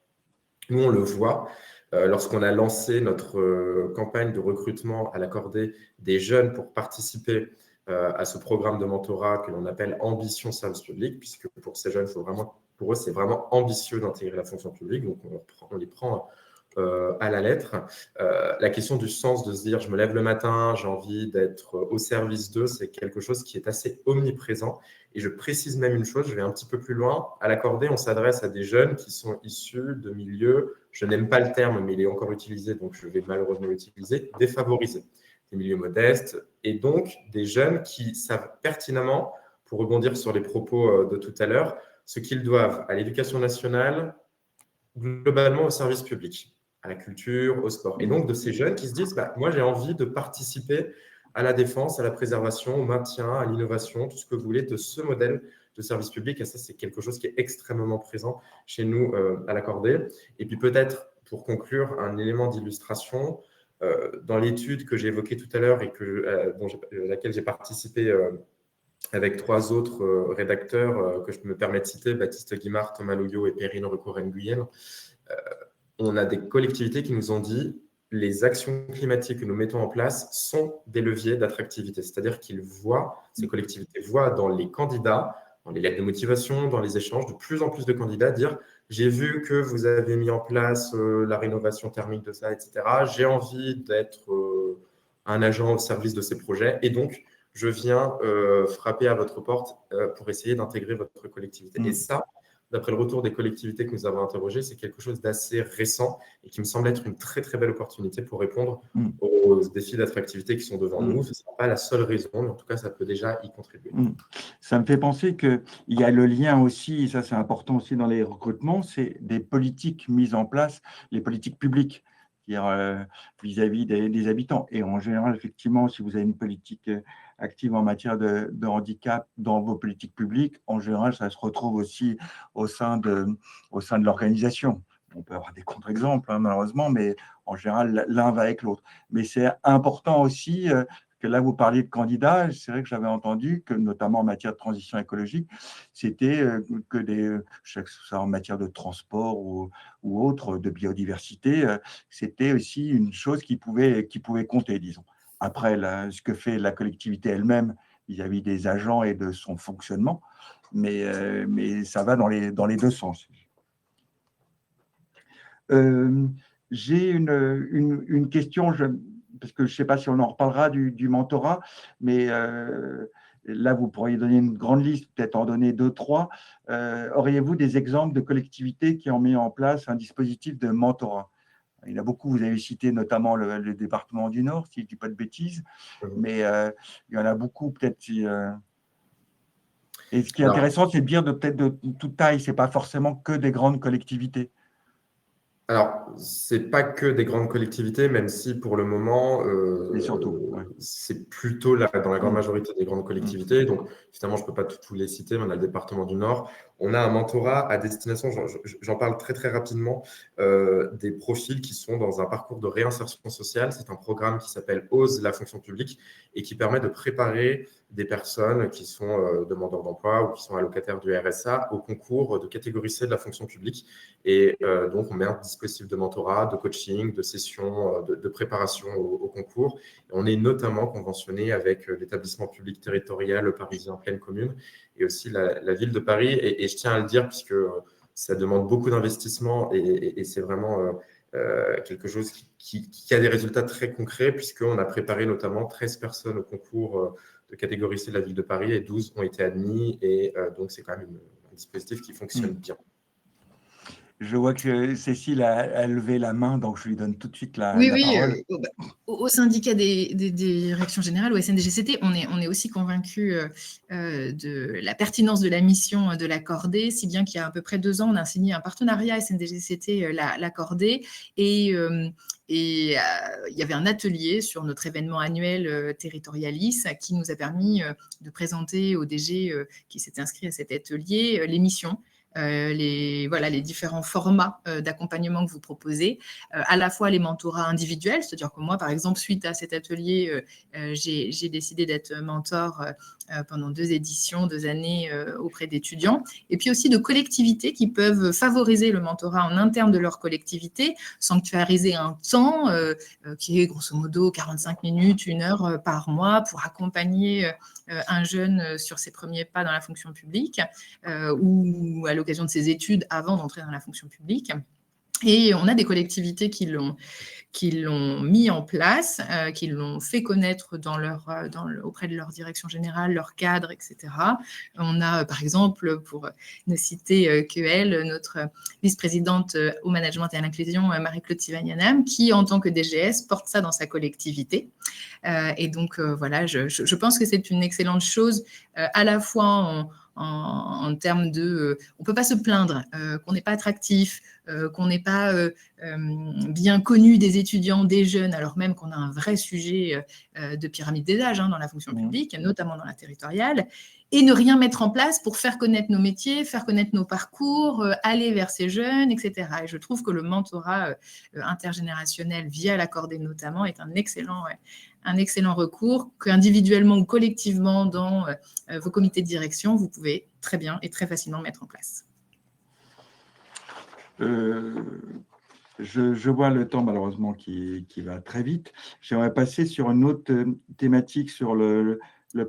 nous, on le voit. Lorsqu'on a lancé notre campagne de recrutement à l'accordé des jeunes pour participer à ce programme de mentorat que l'on appelle Ambition Service Public, puisque pour ces jeunes, pour eux, c'est vraiment ambitieux d'intégrer la fonction publique, donc on les prend à la lettre. La question du sens, de se dire je me lève le matin, j'ai envie d'être au service d'eux, c'est quelque chose qui est assez omniprésent. Et je précise même une chose, je vais un petit peu plus loin. À l'accordé, on s'adresse à des jeunes qui sont issus de milieux, je n'aime pas le terme, mais il est encore utilisé, donc je vais malheureusement l'utiliser, défavorisés, des milieux modestes, et donc des jeunes qui savent pertinemment, pour rebondir sur les propos de tout à l'heure, ce qu'ils doivent à l'éducation nationale, globalement au service public, à la culture, au sport. Et donc de ces jeunes qui se disent, moi j'ai envie de participer à la défense, à la préservation, au maintien, à l'innovation, tout ce que vous voulez de ce modèle de service public. Et ça, c'est quelque chose qui est extrêmement présent chez nous à l'accordé. Et puis peut-être, pour conclure, un élément d'illustration. Dans l'étude que j'ai évoquée tout à l'heure et à laquelle j'ai participé avec 3 autres rédacteurs que je me permets de citer, Baptiste Guimard, Thomas Loyo et Perrine Recoren-Guyenne, on a des collectivités qui nous ont dit les actions climatiques que nous mettons en place sont des leviers d'attractivité. C'est-à-dire ces collectivités voient dans les candidats, dans les lettres de motivation, dans les échanges, de plus en plus de candidats dire « j'ai vu que vous avez mis en place la rénovation thermique de ça, etc. J'ai envie d'être un agent au service de ces projets et donc je viens frapper à votre porte pour essayer d'intégrer votre collectivité. » Et ça, d'après le retour des collectivités que nous avons interrogées, c'est quelque chose d'assez récent et qui me semble être une très, très belle opportunité pour répondre aux défis d'attractivité qui sont devant nous. Ce ne sera pas la seule raison, mais en tout cas, ça peut déjà y contribuer. Ça me fait penser qu'il y a le lien aussi, et ça c'est important aussi dans les recrutements, c'est des politiques mises en place, les politiques publiques vis-à-vis des habitants. Et en général, effectivement, si vous avez une politique active en matière de handicap dans vos politiques publiques, en général, ça se retrouve aussi au sein de l'organisation. On peut avoir des contre-exemples, malheureusement, mais en général, l'un va avec l'autre. Mais c'est important aussi que là, vous parliez de candidats. C'est vrai que j'avais entendu que, notamment en matière de transition écologique, c'était que soit en matière de transport ou autre, de biodiversité, c'était aussi une chose qui pouvait compter, disons. Après, ce que fait la collectivité elle-même vis-à-vis des agents et de son fonctionnement, mais ça va dans les 2 sens. J'ai une question, parce que je ne sais pas si on en reparlera du mentorat, mais là, vous pourriez donner une grande liste, peut-être en donner 2, 3. Auriez-vous des exemples de collectivités qui ont mis en place un dispositif de mentorat? Il y en a beaucoup, vous avez cité notamment le département du Nord, si je ne dis pas de bêtises, mais il y en a beaucoup, peut-être. Et ce qui est intéressant, c'est de dire peut-être de toute taille, ce n'est pas forcément que des grandes collectivités. Alors, ce n'est pas que des grandes collectivités, même si pour le moment, c'est plutôt dans la grande majorité des grandes collectivités. Donc, évidemment, je ne peux pas tous les citer, mais on a le département du Nord. On a un mentorat à destination, j'en parle très très rapidement, des profils qui sont dans un parcours de réinsertion sociale. C'est un programme qui s'appelle OSE la fonction publique et qui permet de préparer des personnes qui sont demandeurs d'emploi ou qui sont allocataires du RSA au concours de catégorie C de la fonction publique. Et donc, on met un dispositif de mentorat, de coaching, de sessions, de préparation au concours. Et on est notamment conventionné avec l'établissement public territorial parisien Pleine Commune et aussi la ville de Paris. Et je tiens à le dire puisque ça demande beaucoup d'investissement et c'est vraiment quelque chose qui a des résultats très concrets puisqu'on a préparé notamment 13 personnes au concours de catégorie C de la ville de Paris et 12 ont été admis. Et donc, c'est quand même un dispositif qui fonctionne bien. Je vois que Cécile a levé la main, donc je lui donne tout de suite la parole. Au syndicat des directions générales, au SNDGCT, on est aussi convaincus de la pertinence de la mission de l'accordé, si bien qu'il y a à peu près 2 ans, on a signé un partenariat SNDGCT l'accordé et il y avait un atelier sur notre événement annuel Territorialis qui nous a permis de présenter au DG qui s'était inscrit à cet atelier les missions. Les différents formats d'accompagnement que vous proposez, à la fois les mentorats individuels, c'est-à-dire que moi, par exemple, suite à cet atelier, j'ai décidé d'être mentor pendant 2 éditions, 2 années auprès d'étudiants, et puis aussi de collectivités qui peuvent favoriser le mentorat en interne de leur collectivité, sanctuariser un temps qui est grosso modo 45 minutes, 1 heure par mois pour accompagner un jeune sur ses premiers pas dans la fonction publique ou à l'occasion de ses études avant d'entrer dans la fonction publique. Et on a des collectivités qui l'ont mis en place, qui l'ont fait connaître auprès de leur direction générale, leur cadre, etc. On a, par exemple, pour ne citer que elle, notre vice-présidente au management et à l'inclusion, Marie-Claude Tivanianam, qui, en tant que DGS, porte ça dans sa collectivité. Et donc, voilà, je pense que c'est une excellente chose, à la fois en termes de... on ne peut pas se plaindre qu'on n'est pas attractif, qu'on n'est pas bien connu des étudiants, des jeunes, alors même qu'on a un vrai sujet de pyramide des âges dans la fonction publique, notamment dans la territoriale, et ne rien mettre en place pour faire connaître nos métiers, faire connaître nos parcours, aller vers ces jeunes, etc. Et je trouve que le mentorat intergénérationnel via l'accordé notamment est un excellent recours qu'individuellement ou collectivement dans vos comités de direction, vous pouvez très bien et très facilement mettre en place. Je vois le temps malheureusement qui va très vite. J'aimerais passer sur une autre thématique, sur le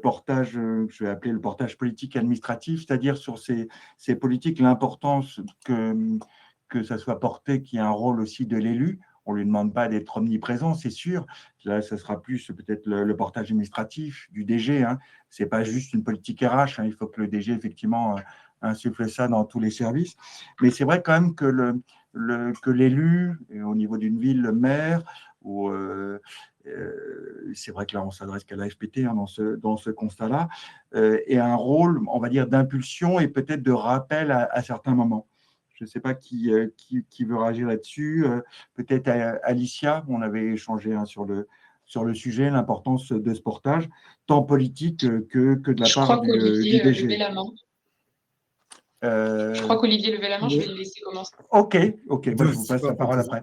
portage, je vais appeler le portage politique administratif, c'est-à-dire sur ces politiques, l'importance que ça soit porté, qu'il y ait un rôle aussi de l'élu. On ne lui demande pas d'être omniprésent, c'est sûr. Là, ce sera plus peut-être le portage administratif du DG. Ce n'est pas juste une politique RH. Il faut que le DG, effectivement, insuffle ça dans tous les services. Mais c'est vrai quand même que l'élu, au niveau d'une ville, le maire, ou c'est vrai que là, on s'adresse qu'à l'AFPT dans ce constat-là, et un rôle, on va dire, d'impulsion et peut-être de rappel à certains moments. Je ne sais pas qui veut réagir là-dessus. Peut-être Alicia, on avait échangé sur le sujet, l'importance de ce portage, tant politique que de la part du DG. Levait la main. Je crois qu'Olivier levait la main, je vais le laisser commencer. Ok, moi, je vous passe la parole après.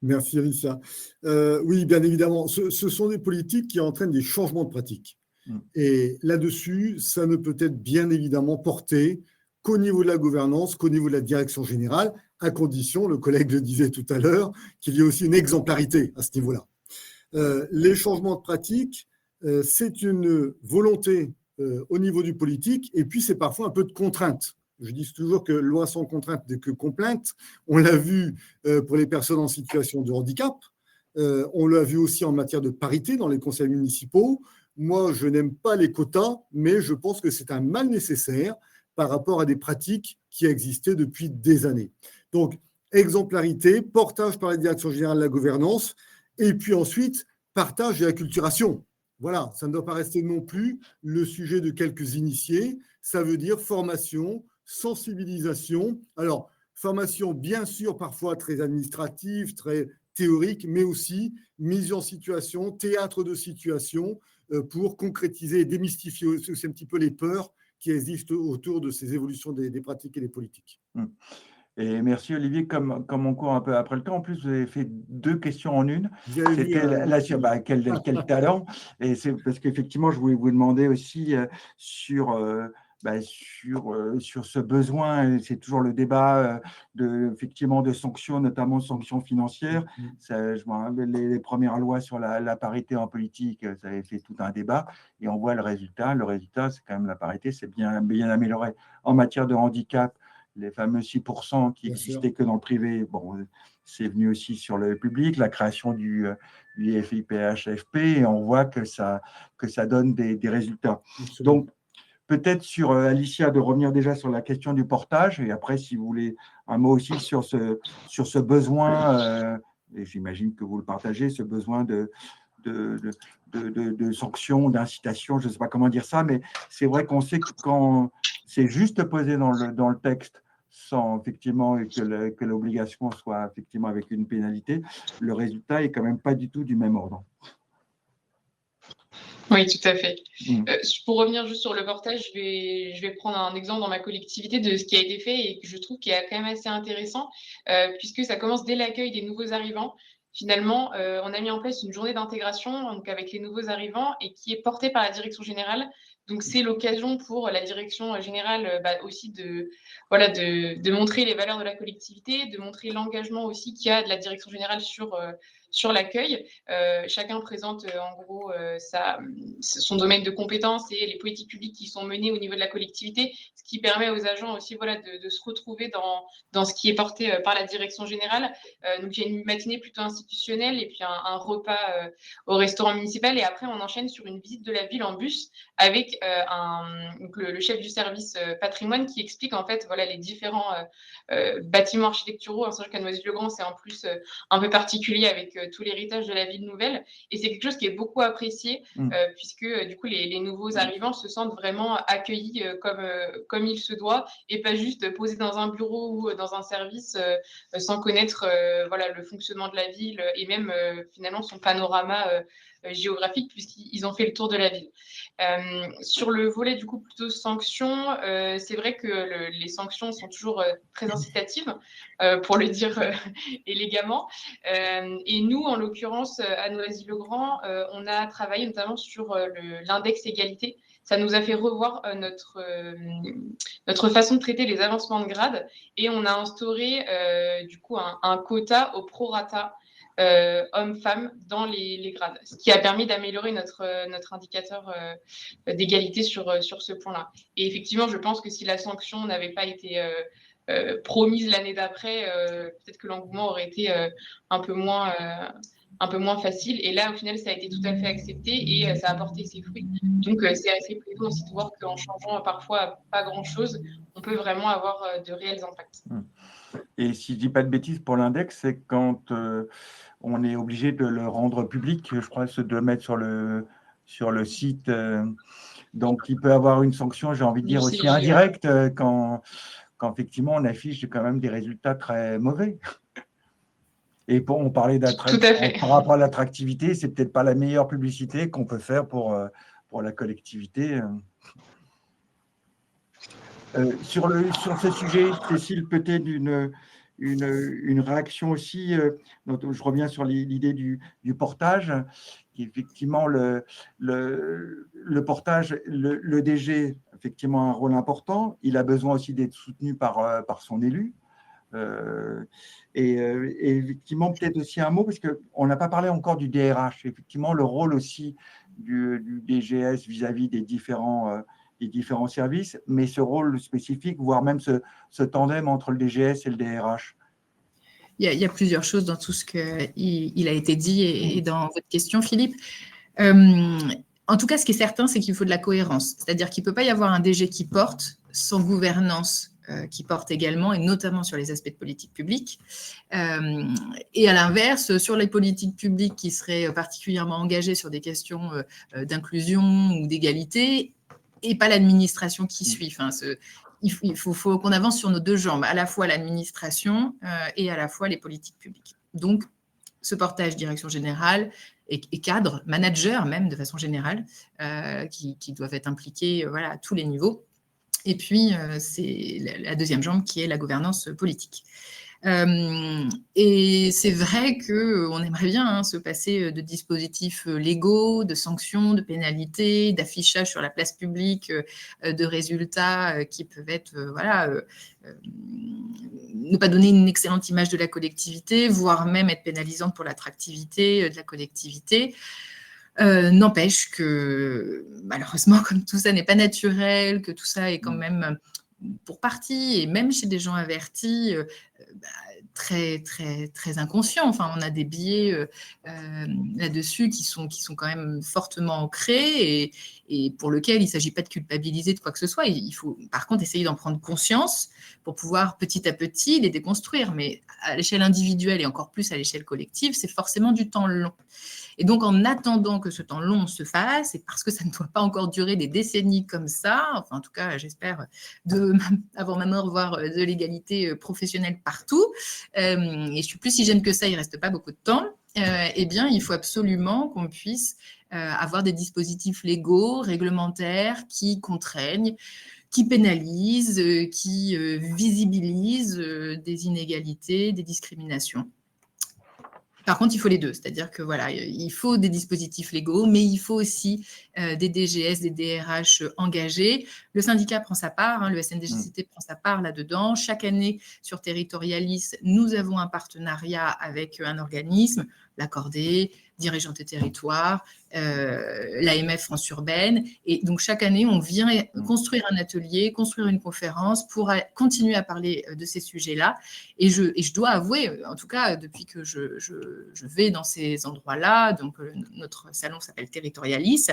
Merci Alicia. Oui, bien évidemment, ce sont des politiques qui entraînent des changements de pratiques. Et là-dessus, ça ne peut être bien évidemment porté qu'au niveau de la gouvernance, qu'au niveau de la direction générale, à condition, le collègue le disait tout à l'heure, qu'il y ait aussi une exemplarité à ce niveau-là. Les changements de pratiques, c'est une volonté au niveau du politique, et puis c'est parfois un peu de contrainte. Je dis toujours que loi sans contrainte n'est que complainte. On l'a vu pour les personnes en situation de handicap. On l'a vu aussi en matière de parité dans les conseils municipaux. Moi, je n'aime pas les quotas, mais je pense que c'est un mal nécessaire par rapport à des pratiques qui existaient depuis des années. Donc, exemplarité, portage par la direction générale de la gouvernance, et puis ensuite, partage et acculturation. Voilà, ça ne doit pas rester non plus le sujet de quelques initiés. Ça veut dire formation, sensibilisation. Alors, formation, bien sûr, parfois très administrative, très théorique, mais aussi mise en situation, théâtre de situation, pour concrétiser et démystifier aussi un petit peu les peurs qui existent autour de ces évolutions des pratiques et des politiques. Et merci Olivier, comme on court un peu après le temps, en plus vous avez fait 2 questions en une. C'était quel talent. Et c'est parce qu'effectivement, je voulais vous demander aussi sur ce besoin, c'est toujours le débat effectivement de sanctions, notamment sanctions financières. Ça, je me rappelle les premières lois sur la parité en politique, ça avait fait tout un débat, et on voit le résultat. Le résultat, c'est quand même la parité, c'est bien amélioré. En matière de handicap, les fameux 6% qui n'existaient que dans le privé, bon, c'est venu aussi sur le public, la création du FIPHFP, et on voit que ça donne des résultats. Absolument. Donc, peut-être sur Alicia, de revenir déjà sur la question du portage, et après, si vous voulez, un mot aussi sur ce besoin, et j'imagine que vous le partagez, ce besoin de sanctions, d'incitation, je ne sais pas comment dire ça, mais c'est vrai qu'on sait que quand c'est juste posé dans le texte, sans effectivement que l'obligation soit effectivement avec une pénalité, le résultat est quand même pas du tout du même ordre. Oui, tout à fait. Pour revenir juste sur le portage, je vais prendre un exemple dans ma collectivité de ce qui a été fait et que je trouve qui est quand même assez intéressant, puisque ça commence dès l'accueil des nouveaux arrivants. Finalement, on a mis en place une journée d'intégration donc avec les nouveaux arrivants et qui est portée par la direction générale. Donc, c'est l'occasion pour la direction générale aussi de montrer les valeurs de la collectivité, de montrer l'engagement aussi qu'il y a de la direction générale sur l'accueil. Chacun présente en gros son domaine de compétences et les politiques publiques qui sont menées au niveau de la collectivité, ce qui permet aux agents aussi de se retrouver dans ce qui est porté par la direction générale. Donc, il y a une matinée plutôt institutionnelle et puis un repas au restaurant municipal. Et après, on enchaîne sur une visite de la ville en bus avec le chef du service patrimoine qui explique en fait les différents bâtiments architecturaux. C'est sûr qu'à Noisy-le-Grand, c'est en plus un peu particulier avec tout l'héritage de la ville nouvelle. Et c'est quelque chose qui est beaucoup apprécié puisque du coup, les nouveaux arrivants se sentent vraiment accueillis comme il se doit et pas juste posés dans un bureau ou dans un service sans connaître le fonctionnement de la ville et même finalement son panorama géographique puisqu'ils ont fait le tour de la ville. Sur le volet du coup plutôt sanctions, c'est vrai que les sanctions sont toujours très incitatives, pour le dire élégamment. Et nous, en l'occurrence, à Noisy-le-Grand, on a travaillé notamment sur l'index égalité. Ça nous a fait revoir notre façon de traiter les avancements de grade et on a instauré du coup un quota au prorata hommes-femmes dans les grades, ce qui a permis d'améliorer notre indicateur d'égalité sur ce point-là. Et effectivement, je pense que si la sanction n'avait pas été promise l'année d'après, peut-être que l'engouement aurait été un peu moins facile. Et là, au final, ça a été tout à fait accepté et ça a porté ses fruits. Donc, c'est assez plaisant aussi de voir qu'en changeant parfois pas grand-chose, on peut vraiment avoir de réels impacts. Et si je ne dis pas de bêtises, pour l'index, c'est quand on est obligé de le rendre public, je crois, de le mettre sur le site. Donc, il peut avoir une sanction, j'ai envie de dire, aussi indirecte quand effectivement on affiche quand même des résultats très mauvais. Et on parlait par rapport à l'attractivité, c'est peut-être pas la meilleure publicité qu'on peut faire pour la collectivité. Sur ce sujet, Cécile, peut-être une réaction aussi. Je reviens sur l'idée du portage. Effectivement, le portage, le DG, effectivement, a un rôle important. Il a besoin aussi d'être soutenu par son élu. Et effectivement, peut-être aussi un mot, parce qu'on n'a pas parlé encore du DRH. Effectivement, le rôle aussi du DGS vis-à-vis des différents services, mais ce rôle spécifique, voire même ce tandem entre le DGS et le DRH. Il y a plusieurs choses dans tout ce qu'il a été dit et dans votre question, Philippe. En tout cas, ce qui est certain, c'est qu'il faut de la cohérence. C'est-à-dire qu'il ne peut pas y avoir un DG qui porte sans gouvernance qui porte également, et notamment sur les aspects de politique publique. Et à l'inverse, sur les politiques publiques qui seraient particulièrement engagées sur des questions d'inclusion ou d'égalité, et pas l'administration qui suit. Enfin, il faut qu'on avance sur nos deux jambes, à la fois l'administration et à la fois les politiques publiques. Donc, ce portage direction générale et cadre, manager même de façon générale, qui doivent être impliqués à tous les niveaux. Et puis, c'est la deuxième jambe qui est la gouvernance politique. Et c'est vrai qu'on aimerait bien se passer de dispositifs légaux, de sanctions, de pénalités, d'affichage sur la place publique, de résultats qui peuvent être, ne pas donner une excellente image de la collectivité, voire même être pénalisantes pour l'attractivité de la collectivité. N'empêche que, malheureusement, comme tout ça n'est pas naturel, que tout ça est quand même pour partie, et même chez des gens avertis, très, très, très inconscients. Enfin, on a des biais là-dessus qui sont quand même fortement ancrés et pour lesquels il ne s'agit pas de culpabiliser de quoi que ce soit. Il faut, par contre, essayer d'en prendre conscience pour pouvoir petit à petit les déconstruire. Mais à l'échelle individuelle et encore plus à l'échelle collective, c'est forcément du temps long. Et donc, en attendant que ce temps long se fasse, et parce que ça ne doit pas encore durer des décennies comme ça, enfin, en tout cas, j'espère avant ma mort, voir de l'égalité professionnelle partout, et je suis plus si jeune que ça, il ne reste pas beaucoup de temps, eh bien, il faut absolument qu'on puisse avoir des dispositifs légaux, réglementaires, qui contraignent, qui pénalisent, qui visibilisent des inégalités, des discriminations. Par contre, il faut les deux, c'est-à-dire que voilà, il faut des dispositifs légaux, mais il faut aussi des DGS, des DRH engagés. Le syndicat prend sa part, le SNDGCT prend sa part là-dedans. Chaque année, sur Territorialis, nous avons un partenariat avec un organisme, l'Accordé, Dirigeantes Territoires, l'AMF France Urbaine. Et donc, chaque année, on vient construire un atelier, construire une conférence pour continuer à parler de ces sujets-là. Et je dois avouer, en tout cas, depuis que je vais dans ces endroits-là, donc notre salon s'appelle Territorialis,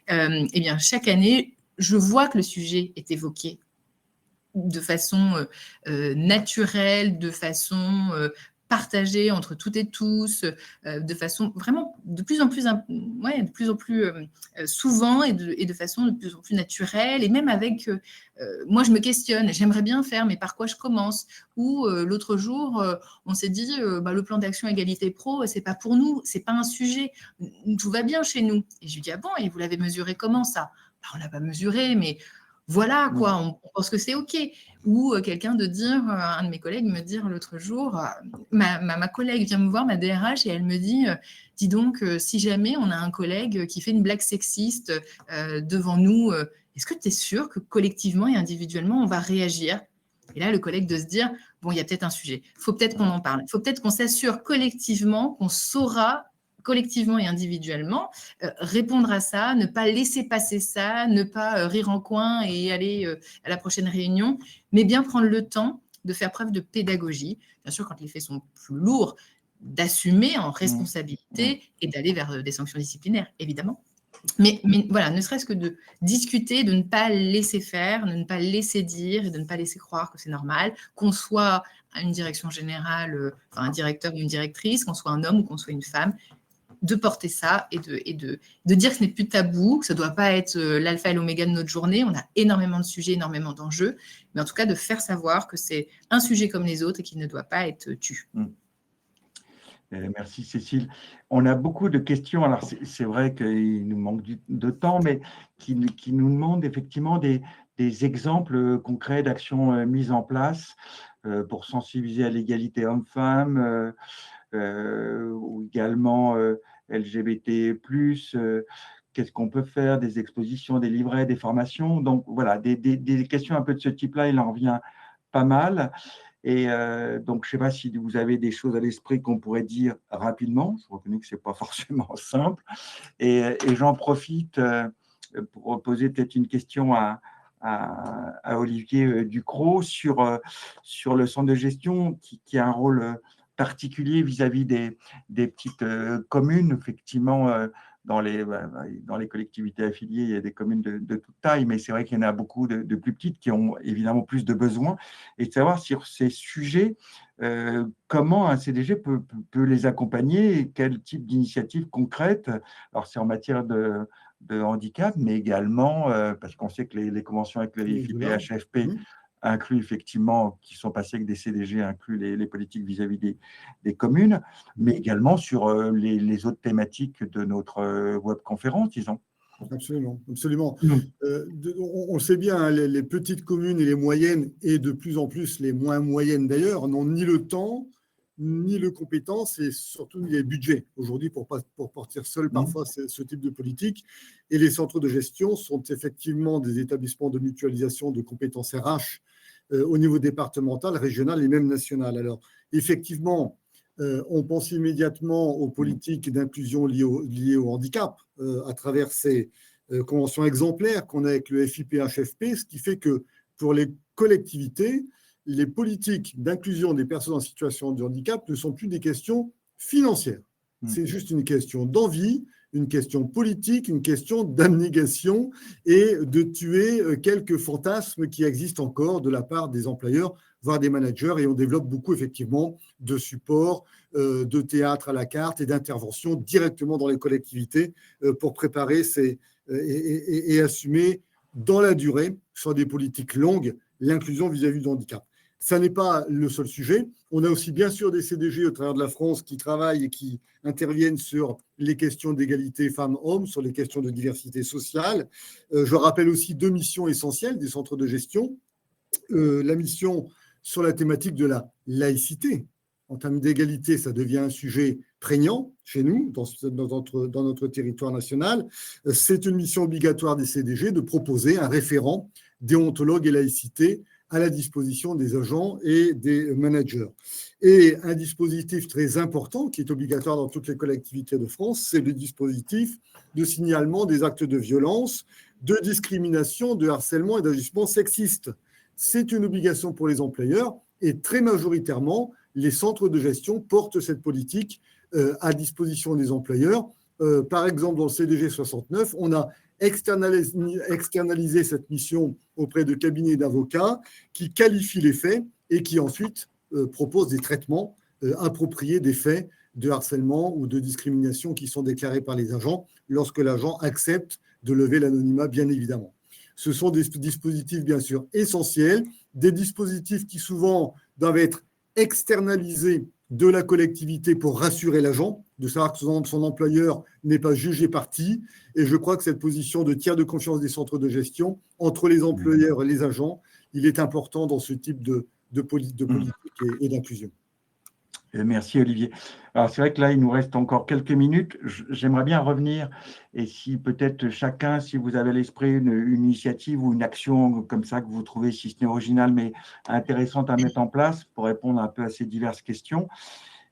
eh bien, chaque année, je vois que le sujet est évoqué de façon naturelle, de façon partagée entre toutes et tous, de façon vraiment de plus en plus souvent et de façon de plus en plus naturelle, et même avec, moi je me questionne, j'aimerais bien faire, mais par quoi je commence? Ou l'autre jour, on s'est dit, le plan d'action égalité pro, c'est pas pour nous, c'est pas un sujet, tout va bien chez nous. Et je lui dis, ah bon, et vous l'avez mesuré comment ça? On l'a pas mesuré, mais voilà, quoi, on pense que c'est OK. Ou quelqu'un de dire, un de mes collègues me dire l'autre jour, ma collègue vient me voir, ma DRH, et elle me dit, dis donc, si jamais on a un collègue qui fait une blague sexiste devant nous, est-ce que tu es sûr que collectivement et individuellement, on va réagir? Et là, le collègue de se dire, bon, il y a peut-être un sujet, il faut peut-être qu'on en parle, il faut peut-être qu'on s'assure collectivement qu'on saura collectivement et individuellement, répondre à ça, ne pas laisser passer ça, ne pas rire en coin et aller à la prochaine réunion, mais bien prendre le temps de faire preuve de pédagogie. Bien sûr, quand les faits sont plus lourds, d'assumer en responsabilité et d'aller vers des sanctions disciplinaires, évidemment. Mais voilà, ne serait-ce que de discuter, de ne pas laisser faire, de ne pas laisser dire et de ne pas laisser croire que c'est normal, qu'on soit à une direction générale, un directeur ou une directrice, qu'on soit un homme ou qu'on soit une femme, de porter ça et de dire que ce n'est plus tabou, que ça ne doit pas être l'alpha et l'oméga de notre journée. On a énormément de sujets, énormément d'enjeux, mais en tout cas de faire savoir que c'est un sujet comme les autres et qu'il ne doit pas être tu. Merci Cécile. On a beaucoup de questions. Alors c'est vrai qu'il nous manque de temps, mais qui nous demandent effectivement des exemples concrets d'actions mises en place pour sensibiliser à l'égalité homme-femme, ou également LGBT+, qu'est-ce qu'on peut faire, des expositions, des livrets, des formations. Donc voilà, des questions un peu de ce type-là, il en revient pas mal. Et donc, je ne sais pas si vous avez des choses à l'esprit qu'on pourrait dire rapidement. Je reconnais que ce n'est pas forcément simple. Et j'en profite pour poser peut-être une question à Olivier Ducrot sur le centre de gestion qui a un rôle particulier vis-à-vis des petites communes. Effectivement, dans les collectivités affiliées, il y a des communes de toute taille, mais c'est vrai qu'il y en a beaucoup de plus petites qui ont évidemment plus de besoins. Et de savoir sur ces sujets, comment un CDG peut les accompagner et quel type d'initiative concrète. Alors, c'est en matière de handicap, mais également, parce qu'on sait que les conventions avec les FIP et HFP incluent effectivement, qui sont passés avec des CDG, incluent les politiques vis-à-vis des communes, mais également sur les autres thématiques de notre webconférence, disons. Absolument, absolument. On le sait bien, hein, les petites communes et les moyennes, et de plus en plus les moins moyennes d'ailleurs, n'ont ni le temps, ni les compétences et surtout ni les budgets aujourd'hui pour partir seul parfois ce type de politique. Et les centres de gestion sont effectivement des établissements de mutualisation de compétences RH au niveau départemental, régional et même national. Alors effectivement, on pense immédiatement aux politiques d'inclusion liées au handicap à travers ces conventions exemplaires qu'on a avec le FIPHFP, ce qui fait que pour les collectivités, les politiques d'inclusion des personnes en situation de handicap ne sont plus des questions financières. C'est juste une question d'envie, une question politique, une question d'abnégation et de tuer quelques fantasmes qui existent encore de la part des employeurs, voire des managers. Et on développe beaucoup, effectivement, de supports, de théâtre à la carte et d'intervention directement dans les collectivités pour préparer et assumer dans la durée, sur des politiques longues, l'inclusion vis-à-vis du handicap. Ça n'est pas le seul sujet. On a aussi bien sûr des CDG au travers de la France qui travaillent et qui interviennent sur les questions d'égalité femmes-hommes, sur les questions de diversité sociale. Je rappelle aussi 2 missions essentielles des centres de gestion. La mission sur la thématique de la laïcité. En termes d'égalité, ça devient un sujet prégnant chez nous, dans notre territoire national. C'est une mission obligatoire des CDG de proposer un référent déontologue et laïcité à la disposition des agents et des managers. Et un dispositif très important qui est obligatoire dans toutes les collectivités de France, c'est le dispositif de signalement des actes de violence, de discrimination, de harcèlement et d'agissement sexiste. C'est une obligation pour les employeurs et très majoritairement, les centres de gestion portent cette politique à disposition des employeurs. Par exemple, dans le CDG 69, on a externaliser cette mission auprès de cabinets d'avocats qui qualifient les faits et qui ensuite proposent des traitements appropriés des faits de harcèlement ou de discrimination qui sont déclarés par les agents lorsque l'agent accepte de lever l'anonymat, bien évidemment. Ce sont des dispositifs, bien sûr, essentiels, des dispositifs qui souvent doivent être externalisés de la collectivité pour rassurer l'agent, de savoir que son employeur n'est pas jugé parti. Et je crois que cette position de tiers de confiance des centres de gestion entre les employeurs et les agents, il est important dans ce type de politique et d'inclusion. Merci Olivier. Alors c'est vrai que là, il nous reste encore quelques minutes. J'aimerais bien revenir et si peut-être chacun, si vous avez à l'esprit une initiative ou une action comme ça que vous trouvez, si ce n'est original, mais intéressante à mettre en place pour répondre un peu à ces diverses questions.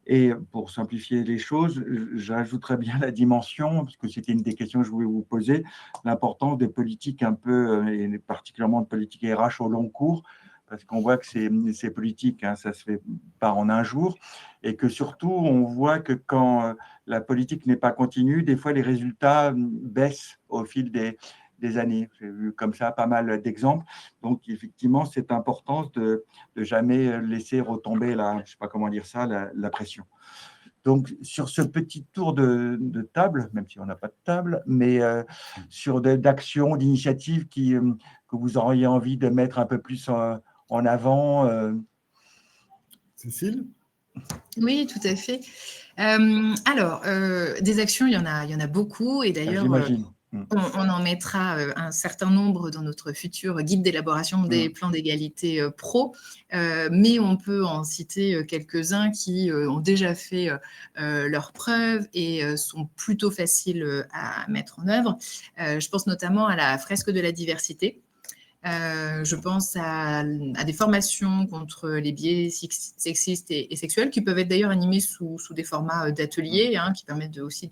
Et pour simplifier les choses, j'ajouterais bien la dimension, parce que c'était une des questions que je voulais vous poser, l'importance des politiques un peu, et particulièrement de politiques RH au long cours, parce qu'on voit que ces politiques, hein, ça ne se fait pas en un jour, et que surtout, on voit que quand la politique n'est pas continue, des fois, les résultats baissent au fil des années. J'ai vu comme ça pas mal d'exemples. Donc, effectivement, cette importance de jamais laisser retomber je ne sais pas comment dire ça, la pression. Donc, sur ce petit tour de table, même si on n'a pas de table, mais sur d'actions, d'initiatives que vous auriez envie de mettre un peu plus en avant. Cécile ? Oui, tout à fait. Alors, des actions, il y en a beaucoup. Et d'ailleurs, on en mettra un certain nombre dans notre futur guide d'élaboration des plans d'égalité pro. Mais on peut en citer quelques-uns qui ont déjà fait leurs preuves et sont plutôt faciles à mettre en œuvre. Je pense notamment à la fresque de la diversité. Je pense à des formations contre les biais sexistes et sexuels qui peuvent être d'ailleurs animées sous des formats d'ateliers qui permettent aussi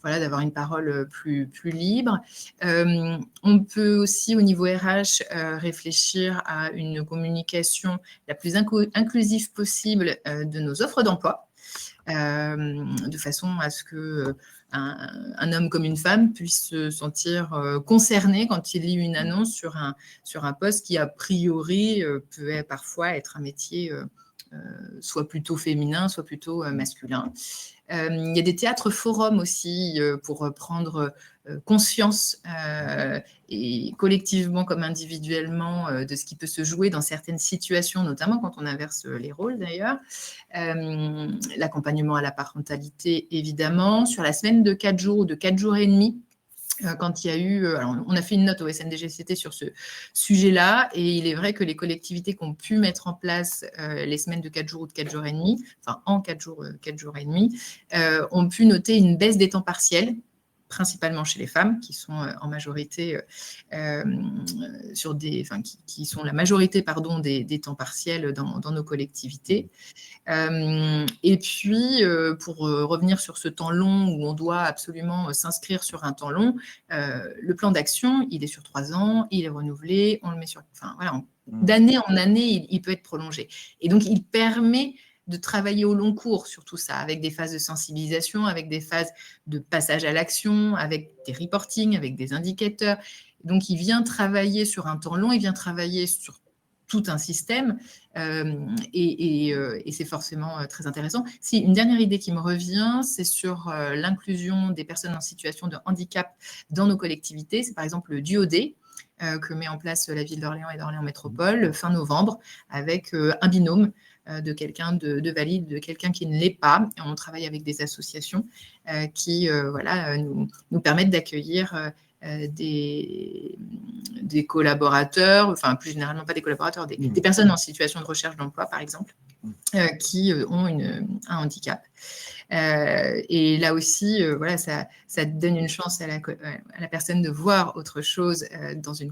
d'avoir une parole plus libre. On peut aussi, au niveau RH, réfléchir à une communication la plus inclusive possible de nos offres d'emploi, de façon à ce que un homme comme une femme puisse se sentir concerné quand il lit une annonce sur un poste qui, a priori, peut parfois être un métier soit plutôt féminin, soit plutôt masculin. Il y a des théâtres forums aussi pour prendre conscience et collectivement comme individuellement de ce qui peut se jouer dans certaines situations, notamment quand on inverse les rôles d'ailleurs. L'accompagnement à la parentalité, évidemment. Sur la semaine de 4 jours ou de 4 jours et demi, quand il y a eu… Alors, on a fait une note au SNDGCT sur ce sujet-là, et il est vrai que les collectivités qui ont pu mettre en place les semaines de 4 jours ou de 4 jours et demi, enfin en 4 jours et demi, ont pu noter une baisse des temps partiels, principalement chez les femmes, qui sont en majorité qui sont la majorité des temps partiels dans nos collectivités. Et puis, pour revenir sur ce temps long où on doit absolument s'inscrire sur un temps long, le plan d'action, il est sur 3 ans, il est renouvelé, on le met sur… Enfin, voilà, d'année en année, il peut être prolongé. Et donc, il permet de travailler au long cours sur tout ça, avec des phases de sensibilisation, avec des phases de passage à l'action, avec des reportings, avec des indicateurs. Donc, il vient travailler sur un temps long, il vient travailler sur tout un système, et c'est forcément très intéressant. Si, une dernière idée qui me revient, c'est sur l'inclusion des personnes en situation de handicap dans nos collectivités. C'est par exemple le DUOD, que met en place la ville d'Orléans et d'Orléans Métropole fin novembre, avec un binôme de quelqu'un de valide, de quelqu'un qui ne l'est pas. Et on travaille avec des associations qui nous permettent d'accueillir des collaborateurs, enfin plus généralement pas des collaborateurs, des personnes en situation de recherche d'emploi, par exemple, qui ont un handicap. Et là aussi, ça donne une chance à la personne de voir autre chose, de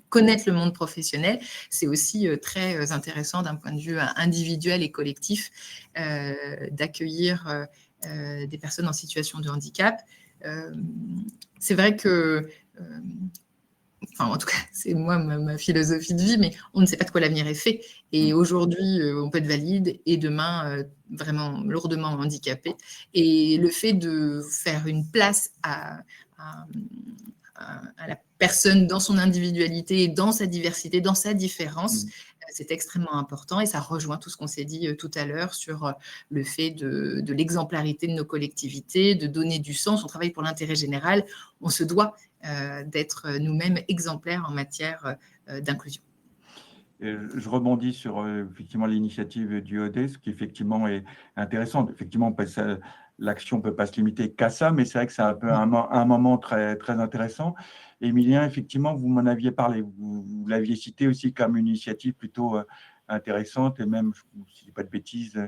connaître le monde professionnel. C'est aussi très intéressant d'un point de vue individuel et collectif d'accueillir des personnes en situation de handicap. C'est vrai que, en tout cas, c'est moi ma philosophie de vie, mais on ne sait pas de quoi l'avenir est fait. Et aujourd'hui, on peut être valide et demain, vraiment lourdement handicapé. Et le fait de faire une place à la personne dans son individualité, dans sa diversité, dans sa différence, c'est extrêmement important, et ça rejoint tout ce qu'on s'est dit tout à l'heure sur le fait de l'exemplarité de nos collectivités, de donner du sens. On travaille pour l'intérêt général, on se doit d'être nous-mêmes exemplaires en matière d'inclusion. Je rebondis sur effectivement l'initiative du OD, ce qui effectivement est intéressant. Effectivement, l'action ne peut pas se limiter qu'à ça, mais c'est vrai que c'est un peu un moment très, très intéressant. Émilien, effectivement, vous m'en aviez parlé, vous l'aviez cité aussi comme une initiative plutôt intéressante, et même, si je ne dis pas de bêtises,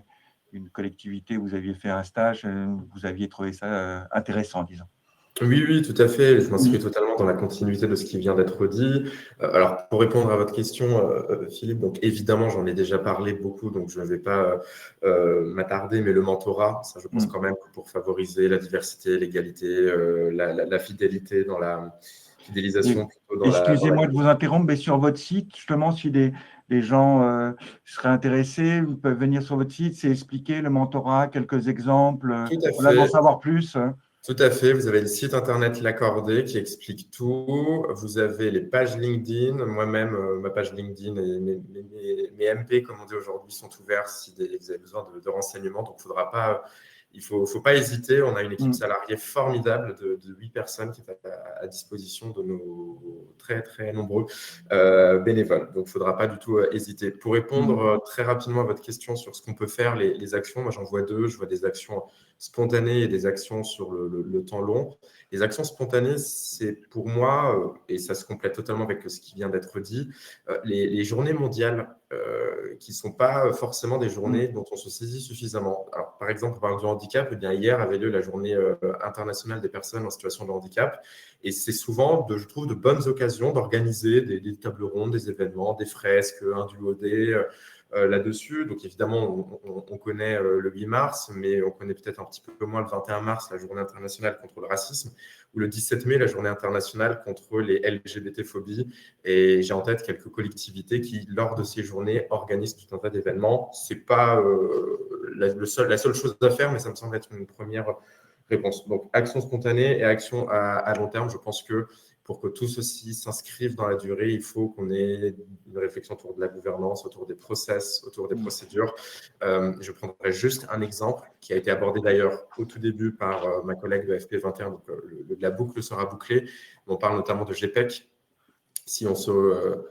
une collectivité, vous aviez fait un stage, vous aviez trouvé ça intéressant, disons. Oui, tout à fait. Je m'inscris totalement dans la continuité de ce qui vient d'être dit. Alors, pour répondre à votre question, Philippe, donc évidemment, j'en ai déjà parlé beaucoup, donc je ne vais pas m'attarder, mais le mentorat, ça, je pense quand même que pour favoriser la diversité, l'égalité, la fidélité dans la fidélisation. Excusez-moi de vous interrompre, mais sur votre site, justement, si des gens seraient intéressés, vous peuvent venir sur votre site, c'est expliquer le mentorat, quelques exemples, d'en savoir plus. Tout à fait. Vous avez le site internet L'Accordé qui explique tout. Vous avez les pages LinkedIn. Moi-même, ma page LinkedIn et mes MP, comme on dit aujourd'hui, sont ouverts si vous avez besoin de renseignements. Donc, il ne faut pas hésiter. On a une équipe salariée formidable de 8 personnes qui est à disposition de nos très, très nombreux bénévoles. Donc, il ne faudra pas du tout hésiter. Pour répondre très rapidement à votre question sur ce qu'on peut faire, les actions, moi, j'en vois deux. Je vois des actions spontanées et des actions sur le temps long. Les actions spontanées, c'est pour moi, et ça se complète totalement avec ce qui vient d'être dit, les journées mondiales qui ne sont pas forcément des journées dont on se saisit suffisamment. Alors, par exemple, on parle du handicap, eh bien, hier avait lieu la journée internationale des personnes en situation de handicap, et c'est souvent, je trouve, de bonnes occasions d'organiser des tables rondes, des événements, des fresques, un duodé, là-dessus. Donc, évidemment, on connaît le 8 mars, mais on connaît peut-être un petit peu moins le 21 mars, la journée internationale contre le racisme, ou le 17 mai, la journée internationale contre les LGBT-phobies. Et j'ai en tête quelques collectivités qui, lors de ces journées, organisent tout un tas d'événements. Ce n'est pas la seule chose à faire, mais ça me semble être une première réponse. Donc, action spontanée et action à long terme, je pense que pour que tout ceci s'inscrive dans la durée, il faut qu'on ait une réflexion autour de la gouvernance, autour des process, autour des procédures. Je prendrai juste un exemple qui a été abordé d'ailleurs au tout début par ma collègue de FP21, donc la boucle sera bouclée. On parle notamment de GPEC. Si on se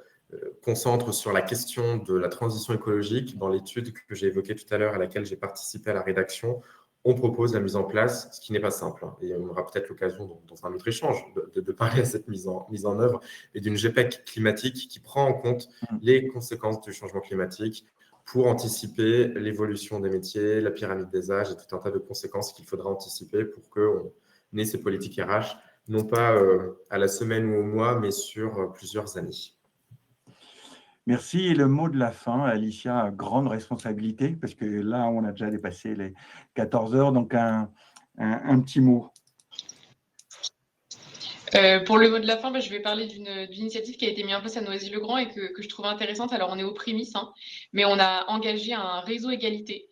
concentre sur la question de la transition écologique, dans l'étude que j'ai évoquée tout à l'heure, à laquelle j'ai participé à la rédaction, on propose la mise en place, ce qui n'est pas simple, hein, et on aura peut-être l'occasion dans un autre échange de parler à cette mise en œuvre, et d'une GPEC climatique qui prend en compte les conséquences du changement climatique pour anticiper l'évolution des métiers, la pyramide des âges et tout un tas de conséquences qu'il faudra anticiper pour qu'on ait ces politiques RH, non pas à la semaine ou au mois, mais sur plusieurs années. Merci. Et le mot de la fin, Alicia, grande responsabilité, parce que là, on a déjà dépassé les 14 heures, donc un petit mot. Pour le mot de la fin, je vais parler d'une initiative qui a été mise en place à Noisy-le-Grand et que je trouve intéressante. Alors, on est aux prémices, hein, mais on a engagé un réseau égalité.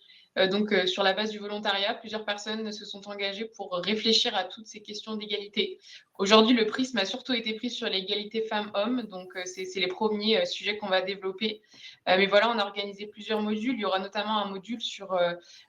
Donc, sur la base du volontariat, plusieurs personnes se sont engagées pour réfléchir à toutes ces questions d'égalité. Aujourd'hui, le prisme a surtout été pris sur l'égalité femmes-hommes, donc c'est les premiers sujets qu'on va développer. Mais voilà, on a organisé plusieurs modules. Il y aura notamment un module sur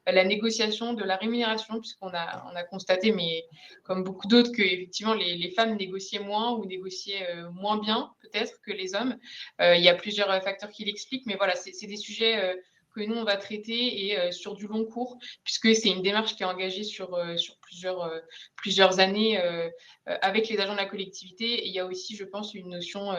la négociation de la rémunération, puisqu'on a constaté, mais comme beaucoup d'autres, que effectivement les femmes négociaient moins ou négociaient moins bien, peut-être, que les hommes. Il y a plusieurs facteurs qui l'expliquent, mais voilà, c'est des sujets que nous, on va traiter et sur du long cours, puisque c'est une démarche qui est engagée sur plusieurs années avec les agents de la collectivité. Et il y a aussi, je pense, une notion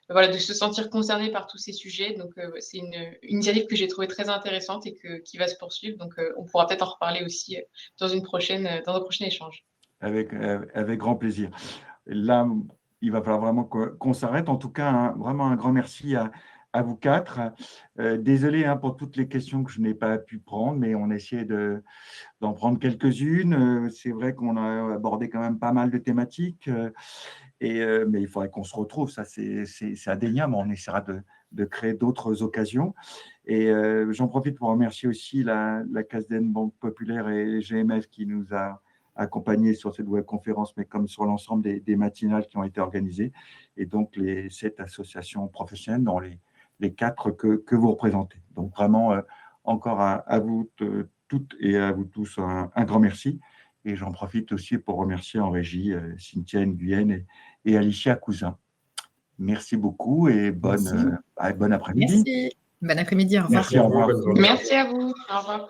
de se sentir concerné par tous ces sujets. Donc, c'est une initiative que j'ai trouvée très intéressante et qui va se poursuivre. Donc, on pourra peut-être en reparler aussi dans un prochain échange. Avec grand plaisir. Là, il va falloir vraiment qu'on s'arrête. En tout cas, vraiment un grand merci à vous quatre. Désolé pour toutes les questions que je n'ai pas pu prendre, mais on a essayé d'en prendre quelques-unes. C'est vrai qu'on a abordé quand même pas mal de thématiques, mais il faudrait qu'on se retrouve, ça c'est indéniable. On essaiera de créer d'autres occasions. Et j'en profite pour remercier aussi la CASDEN Banque Populaire et GMF qui nous a accompagnés sur cette webconférence, mais comme sur l'ensemble des matinales qui ont été organisées, et donc les 7 associations professionnelles dans les 4 que vous représentez. Donc vraiment, encore à vous toutes et à vous tous, un grand merci. Et j'en profite aussi pour remercier en régie Cynthia Nguyen et Alicia Cousin. Merci beaucoup et bon après-midi. Merci. Bon après-midi, au revoir. Merci, au revoir. Merci à vous. Au revoir.